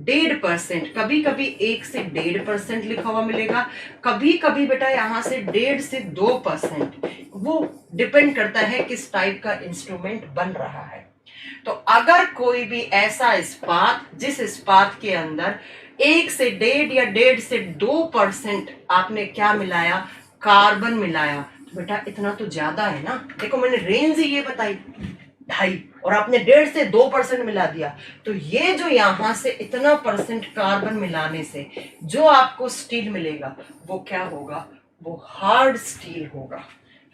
1.5%, कभी कभी 1 से 1.5% लिखा हुआ मिलेगा, कभी कभी बेटा यहाँ से 1.5 से 2%, वो डिपेंड करता है किस टाइप का इंस्ट्रूमेंट बन रहा है। तो अगर कोई भी ऐसा इस्पात जिस इस्पात के अंदर 1 से 1.5 या 1.5 से 2% आपने क्या मिलाया, कार्बन मिलाया, तो बेटा इतना तो ज्यादा है ना। देखो मैंने रेंज ही ये बताई 2.5 और आपने 1.5 से 2% मिला दिया, तो ये जो यहां से इतना % कार्बन मिलाने से जो आपको स्टील मिलेगा वो क्या होगा, वो हार्ड स्टील होगा।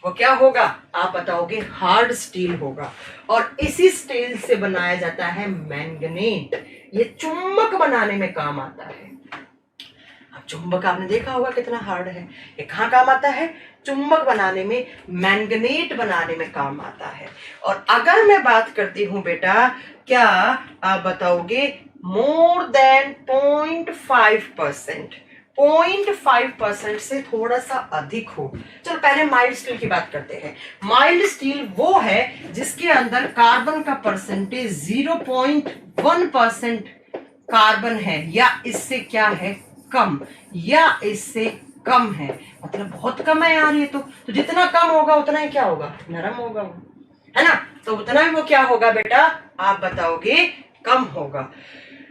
वो क्या होगा आप बताओगे, हार्ड स्टील होगा। और इसी स्टील से बनाया जाता है मैंगनेट, ये चुंबक बनाने में काम आता है। अब चुंबक आपने देखा होगा कितना हार्ड है, ये कहाँ काम आता है, चुंबक बनाने में, मैंगनेट बनाने में काम आता है। और अगर मैं बात करती हूं बेटा, क्या आप बताओगे मोर देन 0.5%, 0.5% से थोड़ा सा अधिक हो। चलो पहले माइल्ड स्टील की बात करते हैं। माइल्ड स्टील वो है जिसके अंदर कार्बन का परसेंटेज 0.1% कार्बन है, या इससे क्या है, कम, या इससे कम है, मतलब बहुत कम है यार ये तो जितना कम होगा उतना ही क्या होगा, नरम होगा वो, है ना। तो उतना ही वो क्या होगा बेटा, आप बताओगे कम होगा,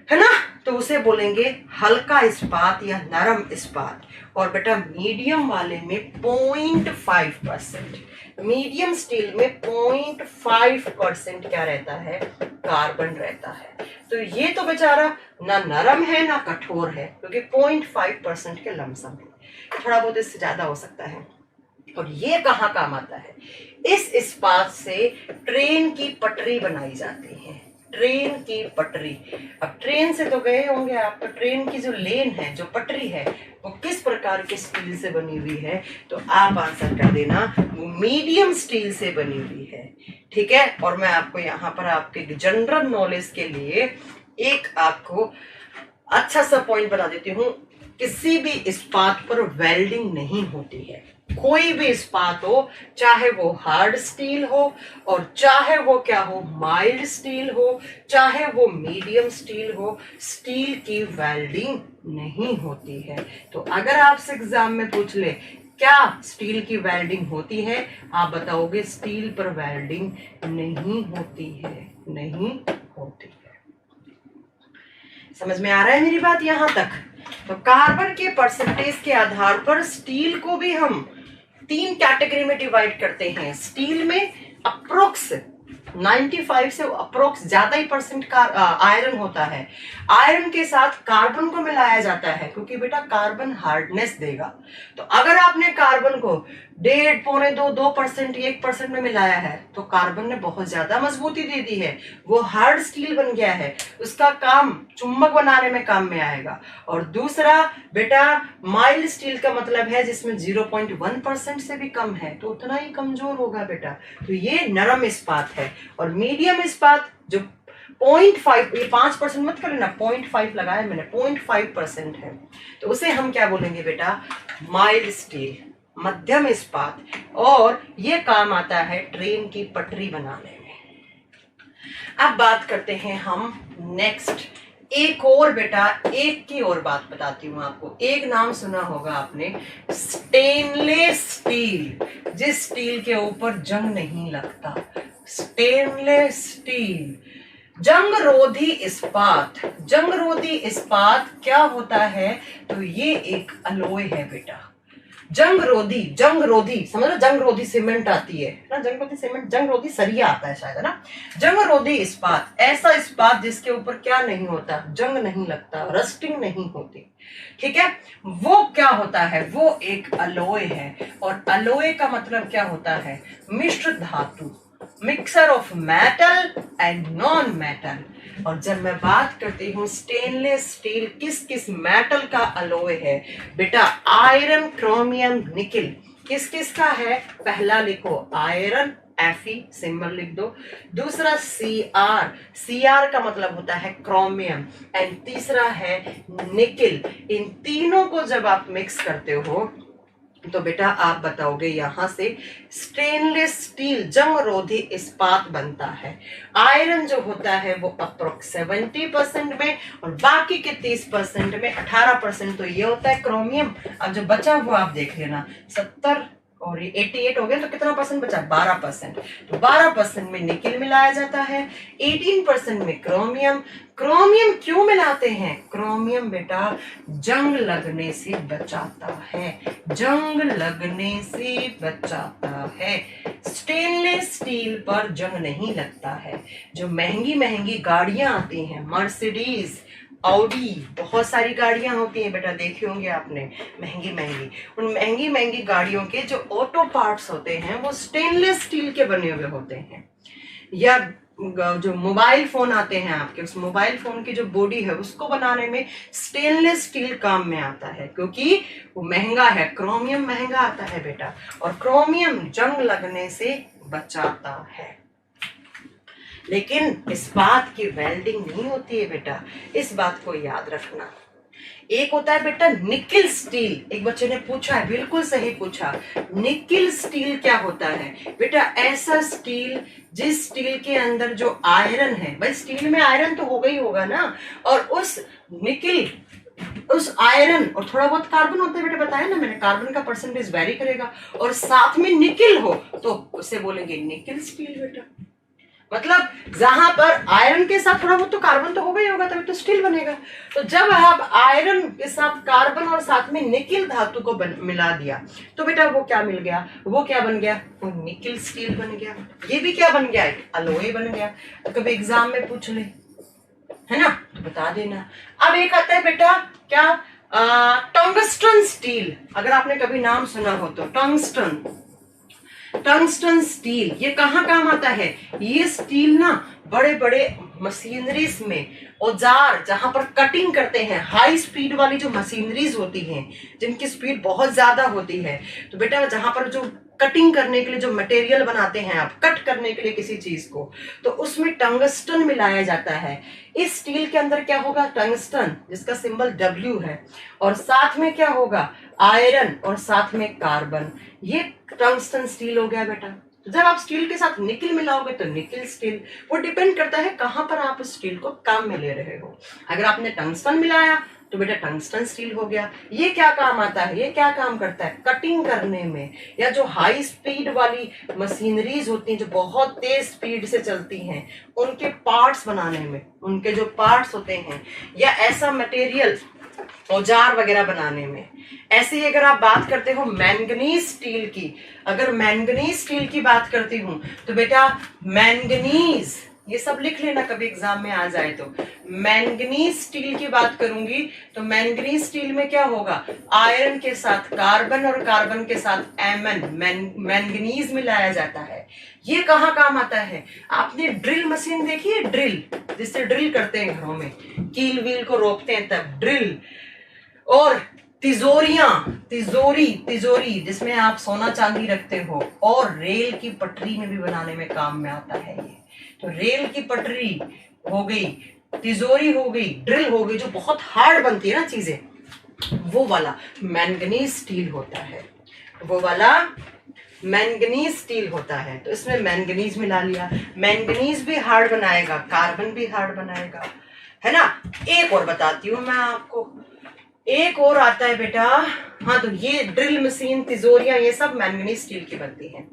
है ना। तो उसे बोलेंगे हल्का इस्पात या नरम इस्पात। और बेटा मीडियम वाले में 0.5%, मीडियम स्टील में 0.5% क्या रहता है, कार्बन रहता है। तो ये तो बेचारा ना नरम है ना कठोर है, क्योंकि 0.5% के लमसम है, थोड़ा बहुत इससे ज्यादा हो सकता है। और ये कहाँ काम आता है, इस इस्पात से ट्रेन की पटरी बनाई जाती है, ट्रेन की पटरी। अब ट्रेन से तो गए होंगे आप, तो ट्रेन की जो लेन है, जो पटरी है, वो किस प्रकार के स्टील से बनी हुई है, तो आप आंसर कर देना वो मीडियम स्टील से बनी हुई है, ठीक है। और मैं आपको यहाँ पर आपके जनरल नॉलेज के लिए एक आपको अच्छा सा पॉइंट बता देती हूँ, किसी भी इस्पात पर वेल्डिंग नहीं होती है। कोई भी इस्पात हो, चाहे वो हार्ड स्टील हो और चाहे वो क्या हो, माइल्ड स्टील हो, चाहे वो मीडियम स्टील हो, स्टील की वेल्डिंग नहीं होती है। तो अगर आपसे एग्जाम में पूछ ले क्या स्टील की वेल्डिंग होती है, आप बताओगे स्टील पर वेल्डिंग नहीं होती है, नहीं होती है। समझ में आ रहा है मेरी बात यहां तक। तो कार्बन के परसेंटेज के आधार पर स्टील को भी हम 3 कैटेगरी में डिवाइड करते हैं। स्टील में अप्रोक्स 95 से अप्रोक्स ज्यादा ही परसेंट का आयरन होता है। आयरन के साथ कार्बन को मिलाया जाता है क्योंकि बेटा कार्बन हार्डनेस देगा। तो अगर आपने कार्बन को 1.5, पौने 2% 1% में मिलाया है तो कार्बन ने बहुत ज्यादा मजबूती दे दी है, वो हार्ड स्टील बन गया है, उसका काम चुंबक बनाने में काम में आएगा। और दूसरा बेटा माइल्ड स्टील का मतलब है जिसमें 0.1% से भी कम है, तो उतना ही कमजोर होगा बेटा। तो ये नरम इस्पात है। और मीडियम इस्पात जो 0.5, ये 5% मत कर लेना, 0.5 लगाया मैंने, 0.5% है, तो उसे हम क्या बोलेंगे बेटा, माइल्ड स्टील, मध्यम इस्पात। और ये काम आता है ट्रेन की पटरी बनाने में। अब बात करते हैं हम नेक्स्ट, एक और बेटा, एक की और बात बताती हूँ आपको। एक नाम सुना होगा आपने, स्टेनलेस स्टील, जिस स्टील के ऊपर जंग नहीं लगता, स्टेनलेस स्टील, जंगरोधी इस्पात। जंगरोधी इस्पात क्या होता है, तो ये एक अलॉय है बेटा। जंगरोधी, जंगरोधी समझ लो, जंगरोधी सीमेंट आती है ना, जंगरोधी सीमेंट, जंगरोधी सरिया आता है शायद, है ना। जंगरोधी इस्पात, ऐसा इस्पात जिसके ऊपर क्या नहीं होता, जंग नहीं लगता, रस्टिंग नहीं होती, ठीक है। वो क्या होता है, वो एक अलॉय है। और अलॉय का मतलब क्या होता है, मिश्र धातु, mixer of metal and non metal. और जब मैं बात करती हूँ स्टेनलेस स्टील किस किस मेटल का अलॉय है बेटा, आयरन, क्रोमियम, निकिल, किस किस का है, पहला लिखो आयरन, Fe सिंबल लिख दो, दूसरा Cr, Cr का मतलब होता है क्रोमियम, एंड तीसरा है निकिल। इन तीनों को जब आप मिक्स करते हो तो बेटा आप बताओगे यहां से स्टेनलेस स्टील, जंगरोधी इस्पात बनता है। आयरन जो होता है वो अप्रोक्स 70% में, और बाकी के 30% में 18% तो ये होता है क्रोमियम। अब जो बचा हुआ आप देख लेना, 70 और ये 88 हो गया, तो कितना परसेंट बचा, 12%। तो 12% में निकिल मिलाया जाता है, 18% में क्रोमियम। क्रोमियम क्यों मिलाते हैं, क्रोमियम बेटा जंग लगने से बचाता है, जंग लगने से बचाता है। स्टेनलेस स्टील पर जंग नहीं लगता है। जो महंगी महंगी गाड़ियां आती हैं, मर्सिडीज, ऑडी, बहुत सारी गाड़ियां होती हैं बेटा, देखे होंगे आपने, महंगी महंगी, उन महंगी महंगी गाड़ियों के जो ऑटो पार्ट्स होते हैं वो स्टेनलेस स्टील के बने हुए होते हैं। या जो मोबाइल फोन आते हैं आपके, उस मोबाइल फोन की जो बॉडी है उसको बनाने में स्टेनलेस स्टील काम में आता है, क्योंकि वो महंगा है, क्रोमियम महंगा आता है बेटा, और क्रोमियम जंग लगने से बचाता है। लेकिन इस्पात की वेल्डिंग नहीं होती है बेटा, इस बात को याद रखना। एक होता है बेटा निकिल स्टील, एक बच्चे ने पूछा है, बिल्कुल सही पूछा, निकिल स्टील क्या होता है बेटा, ऐसा स्टील जिस स्टील के अंदर जो आयरन है, भाई स्टील में आयरन तो होगा ही होगा ना, और उस निकिल, उस आयरन और थोड़ा बहुत कार्बन होता है बेटा, बताया ना मैंने, कार्बन का परसेंटेज वेरी करेगा, और साथ में निकिल हो तो उसे बोलेंगे निकिल स्टील बेटा। मतलब जहां पर आयरन के साथ थोड़ा बहुत तो कार्बन तो होगा ही होगा, तभी तो स्टील बनेगा। तो जब आप आयरन के साथ कार्बन और साथ में निकिल धातु को मिला दिया तो बेटा वो क्या मिल गया, वो क्या बन गया, वो निकिल स्टील बन गया। ये भी क्या बन गया, एक अलॉय बन गया। तो कभी एग्जाम में पूछ ले, है ना, तो बता देना। अब एक आता है बेटा क्या, टंगस्टन स्टील, अगर आपने कभी नाम सुना हो तो, टंगस्टन, टंगस्टन स्टील, ये कहाँ काम आता है, ये स्टील ना बड़े बड़े मशीनरीज में, औजार जहां पर कटिंग करते हैं, हाई स्पीड वाली जो मशीनरीज होती हैं जिनकी स्पीड बहुत ज्यादा होती है, तो बेटा जहां पर जो कटिंग करने के लिए जो मटेरियल बनाते हैं आप, कट करने के लिए किसी चीज को, तो उसमें टंगस्टन मिलाया जाता है। इस स्टील के अंदर क्या होगा, टंगस्टन, जिसका सिंबल W है, और साथ में क्या होगा, आयरन, और साथ में कार्बन, ये टंगस्टन स्टील हो गया बेटा। जब आप स्टील के साथ निकिल मिलाओगे तो निकिल स्टील, वो डिपेंड करता है कहां पर आप उस स्टील को काम में ले रहे हो। अगर आपने टंगस्टन मिलाया तो बेटा टंगस्टन स्टील हो गया। ये क्या काम आता है, ये क्या काम करता है, कटिंग करने में, या जो हाई स्पीड वाली मशीनरीज होती हैं जो बहुत तेज स्पीड से चलती हैं, उनके पार्ट्स बनाने में, उनके जो पार्ट्स होते हैं, या ऐसा मटेरियल औजार वगैरह बनाने में। ऐसे ही अगर आप बात करते हो मैंगनीज स्टील की, अगर मैंगनीज स्टील की बात करती हूं तो बेटा मैंगनीज, ये सब लिख लेना कभी एग्जाम में आ जाए तो। मैंगनीज स्टील की बात करूंगी तो मैंगनीज स्टील में क्या होगा, आयरन के साथ कार्बन और कार्बन के साथ एमन, मैंगनीज मिलाया जाता है। ये कहाँ काम आता है, आपने ड्रिल मशीन देखी है, ड्रिल जिससे ड्रिल करते हैं घरों में, कील व्हील को रोकते हैं तब ड्रिल। और तिजोरियां, तिजोरी जिसमें आप सोना चांदी रखते हो, और रेल की पटरी में भी बनाने में काम में आता है ये। तो रेल की पटरी हो गई, तिजोरी हो गई, ड्रिल हो गई, जो बहुत हार्ड बनती है ना चीजें, वो वाला मैंगनीज स्टील होता है, वो वाला मैंगनीज स्टील होता है। तो इसमें मैंगनीज मिला लिया, मैंगनीज भी हार्ड बनाएगा, कार्बन भी हार्ड बनाएगा, है ना। एक और बताती हूँ मैं आपको, एक और आता है बेटा। हाँ, तो ये ड्रिल मशीन, तिजोरियां, ये सब मैंगनीज स्टील की बनती हैं।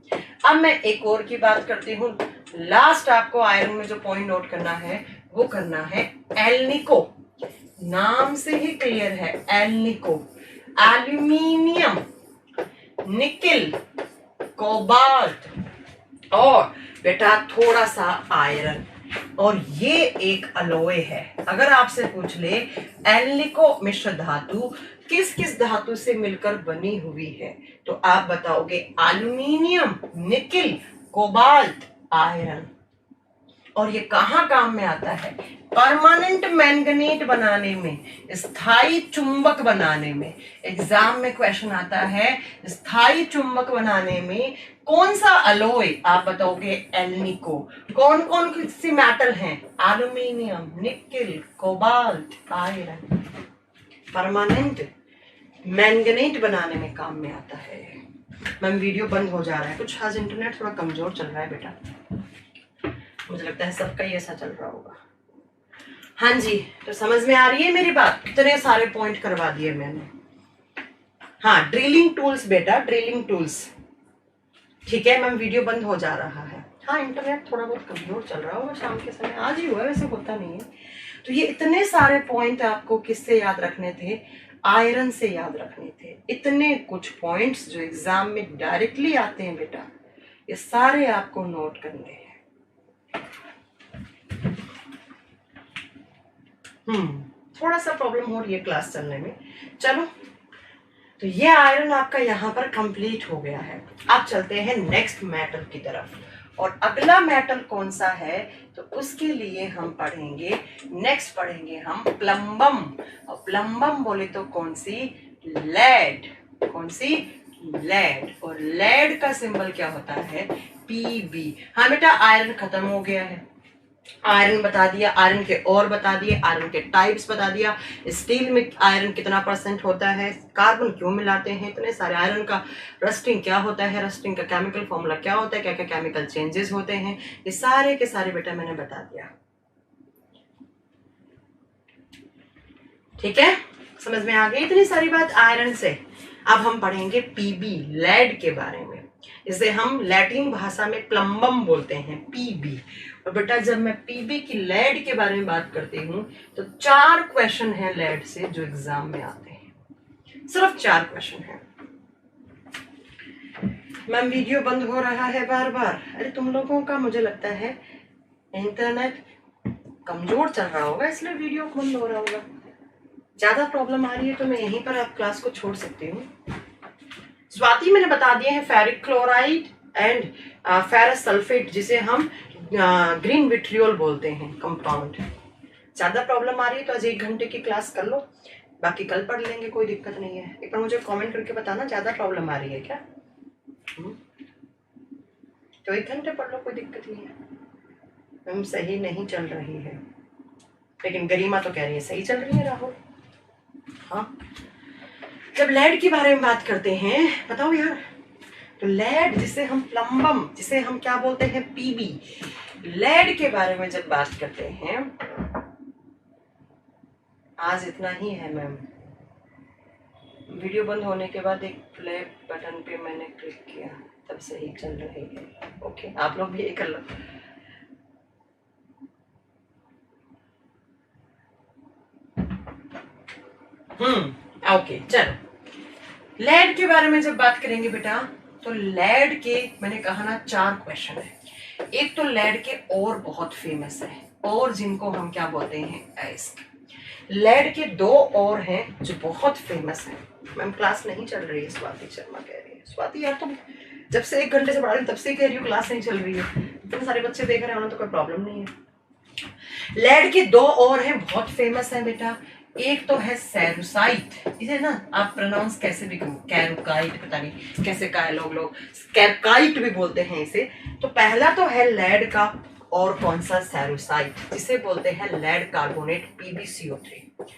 अब मैं एक और की बात करती हूँ। लास्ट आपको आयरन में जो पॉइंट नोट करना है वो करना है एल्निको। नाम से ही क्लियर है, एल्निको। एल्यूमिनियम, निकिल, कोबाल्ट और बेटा थोड़ा सा आयरन, और ये एक अलोए है। अगर आपसे पूछ ले एल्निको मिश्र धातु किस किस धातु से मिलकर बनी हुई है, तो आप बताओगे एल्यूमिनियम, निकिल, कोबाल्ट, आयरन। और ये कहाँ काम में आता है, परमानेंट मैंगनीट बनाने में, स्थायी चुंबक बनाने में। एग्जाम में क्वेश्चन आता है स्थायी चुंबक बनाने में कौन सा अलोय, आप बताओगे एल्निको। कौन कौन सी मेटल हैं, aluminium, nickel, cobalt, iron. Permanent magnet बनाने में काम में आता है। मैम वीडियो बंद हो जा रहा है, कुछ आज इंटरनेट थोड़ा कमजोर चल रहा है बेटा, मुझे लगता है सबका ही ऐसा चल रहा होगा। हाँ जी, तो समझ में आ रही है मेरी बात, कितने सारे पॉइंट करवा दिए मैंने। हाँ, ड्रिलिंग टूल्स बेटा, ड्रिलिंग टूल्स। ठीक है मैम, वीडियो बंद हो जा रहा है। हाँ, इंटरनेट थोड़ा बहुत कमजोर चल रहा होगा शाम के समय, आज ही हुआ, वैसे होता नहीं है। तो ये इतने सारे पॉइंट आपको किससे याद रखने थे, आयरन से याद रखने थे। इतने कुछ पॉइंट्स जो एग्जाम में डायरेक्टली आते हैं बेटा, ये सारे आपको नोट करने हैं। थोड़ा सा प्रॉब्लम हो रही है क्लास चलने में, चलो। तो ये आयरन आपका यहाँ पर कंप्लीट हो गया है। अब चलते हैं नेक्स्ट मेटल की तरफ, और अगला मेटल कौन सा है तो उसके लिए हम पढ़ेंगे, नेक्स्ट पढ़ेंगे हम प्लम्बम। और प्लम्बम बोले तो कौन सी, लेड। कौन सी, लेड। और लेड का सिंबल क्या होता है, पीबी। हाँ बेटा, आयरन खत्म हो गया है, आयरन बता दिया, आयरन के और बता दिए, आयरन के टाइप्स बता दिया, स्टील में आयरन कितना % होता है, कार्बन क्यों मिलाते हैं, इतने सारे, आयरन का रस्टिंग क्या होता है, रस्टिंग का केमिकल फॉर्मूला क्या होता है, क्या क्या केमिकल चेंजेस होते हैं, ये सारे के सारे बेटा मैंने बता दिया। ठीक है, समझ में आ गई इतनी सारी बात आयरन से। अब हम पढ़ेंगे पीबी, लेड के बारे में। इसे हम लैटिन भाषा में प्लम्बम बोलते हैं, पीबी। और बेटा जब मैं पीबी की लेड के बारे में बात करती हूँ तो 4 क्वेश्चन हैं लेड से जो एग्जाम में आते हैं, सिर्फ 4 क्वेश्चन हैं। मैम वीडियो बंद हो रहा है बार बार, अरे तुम लोगों का मुझे लगता है इंटरनेट कमजोर चल रहा होगा, इसलिए वीडियो बंद हो रहा होगा। ज्यादा प्रॉब्लम आ रही है तो मैं यहीं पर आप क्लास को छोड़ सकती हूँ। स्वाति मैंने बता दिए हैं ferric chloride and ferrous sulphate, जिसे हम ग्रीन विट्रियोल बोलते हैं कंपाउंड। ज्यादा प्रॉब्लम आ रही है तो आज 1 घंटे की क्लास कर लो, बाकी कल पढ़ लेंगे, कोई दिक्कत नहीं है। एक बार मुझे कमेंट करके बताना ज्यादा प्रॉब्लम आ रही है क्या, तो 1 घंटे पढ़ लो, कोई दिक्कत नहीं है। हम सही नहीं चल रही है, लेकिन गरिमा तो कह रही है सही चल रही है राहुल। हाँ, जब लेड के बारे में बात करते हैं, बताओ यार, तो लेड जिसे हम प्लम्बम, जिसे हम क्या बोलते हैं, पीबी, लेड के बारे में जब बात करते हैं, आज इतना ही है मैम। वीडियो बंद होने के बाद एक प्ले बटन पे मैंने क्लिक किया, तब सही चल रही है। ओके, आप लोग भी ये कर लो। ओके चलो, लैड के बारे में जब बात करेंगे बेटा, तो लैड के मैंने कहा ना 4 क्वेश्चन है। एक तो लैड के और बहुत फेमस है, और जिनको हम क्या बोलते हैं, एस्क। लैड के 2 और हैं जो बहुत फेमस है। मैम क्लास नहीं चल रही है, स्वाति शर्मा कह रही है। स्वाति यार तुम जब से 1 घंटे से पढ़ा रही तब से कह रही हो क्लास नहीं चल रही है। इतने सारे बच्चे देख रहे हो ना, तो कोई प्रॉब्लम नहीं है। लैड के 2 और हैं बहुत फेमस है बेटा। एक तो है सेरुसाइट, इसे ना आप प्रोनाउंस कैसे भी करो, कैरुकाइट, पता नहीं कैसे कहा लोग कैरकाइट भी बोलते हैं इसे। तो पहला तो है लैड का, और कौन सा, सेरुसाइट, जिसे बोलते हैं लैड कार्बोनेट, PbCO3।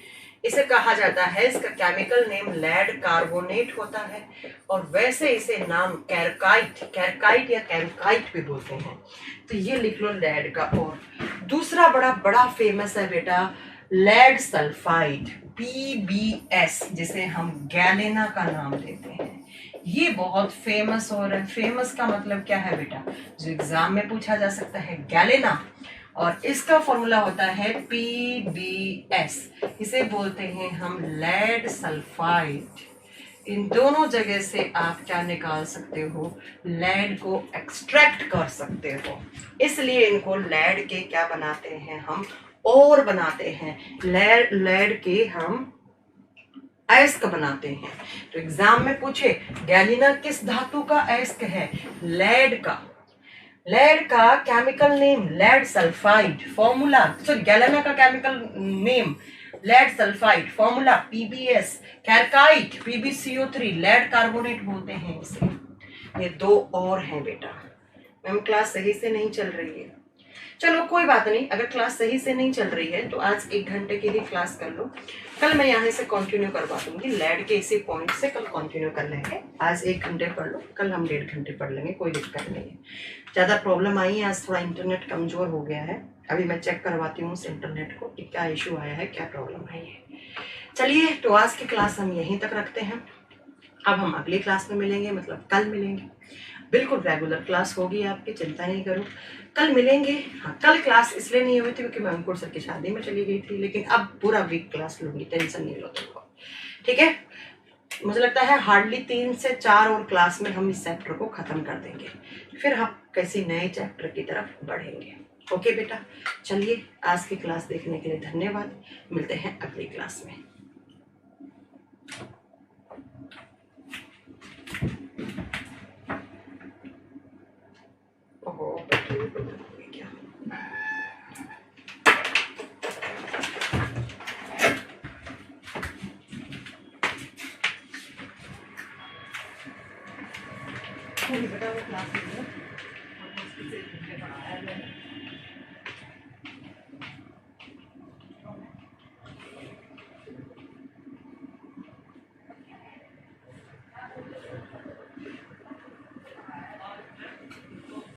इसे कहा जाता है, इसका केमिकल नेम लैड कार्बोनेट होता है, और वैसे इसे नाम कैरकाइट या कैरुकाइट भी बोलते हैं। तो ये लिख लो लैड का। और दूसरा बड़ा फेमस है बेटा, लेड सल्फाइड, PbS, जिसे हम गैलेना का नाम देते हैं। ये बहुत फेमस हो रहा है। फेमस का मतलब क्या है बेटा, जो एग्जाम में पूछा जा सकता है, गैलेना, और इसका फॉर्मूला होता है PbS। इसे बोलते हैं हम लेड सल्फाइड। इन दोनों जगह से आप क्या निकाल सकते हो, लेड को एक्सट्रैक्ट कर सकते हो। इसलिए इनको लेड के क्या बनाते हैं हम, और बनाते हैं। लेड के हम अयस्क बनाते हैं। तो एग्जाम में पूछे गैलिना किस धातु का अयस्क है, लेड का। लेड का chemical name lead sulphide, formula, sorry galena का chemical name lead sulphide, formula PbS, कैरकाइट PbCO3, लेड कार्बोनेट बोलते हैं इसे। ये 2 और हैं बेटा। मैम क्लास सही से नहीं चल रही है। चलो कोई बात नहीं, अगर क्लास सही से नहीं चल रही है तो आज 1 घंटे की ही क्लास कर लो। कल मैं यहाँ से कंटिन्यू करवा दूंगी, लेड के इसी पॉइंट से कल कंटिन्यू कर लेंगे। आज 1 घंटे पढ़ लो, कल हम 1.5 घंटे पढ़ लेंगे, कोई दिक्कत नहीं है। ज़्यादा प्रॉब्लम आई है, आज थोड़ा इंटरनेट कमज़ोर हो गया है। अभी मैं चेक करवाती हूँ उस इंटरनेट को कि क्या इशू आया है, क्या प्रॉब्लम आई है। चलिए, तो आज की क्लास हम यहीं तक रखते हैं। अब हम अगली क्लास में मिलेंगे, मतलब कल मिलेंगे। बिल्कुल रेगुलर क्लास होगी आपकी, चिंता नहीं करो, कल मिलेंगे। हाँ, कल क्लास इसलिए नहीं हुई थी क्योंकि मैं अंकुर सर की शादी में चली गई थी, लेकिन अब पूरा वीक क्लास लूंगी, टेंशन नहीं लो तुमको, ठीक है। मुझे लगता है हार्डली 3 से 4 और क्लास में हम इस चैप्टर को खत्म कर देंगे, फिर हम किसी नए चैप्टर की तरफ बढ़ेंगे। ओके बेटा, चलिए आज की क्लास देखने के लिए धन्यवाद। मिलते हैं अगली क्लास में। ओहो क्या बेटा, वो क्लास में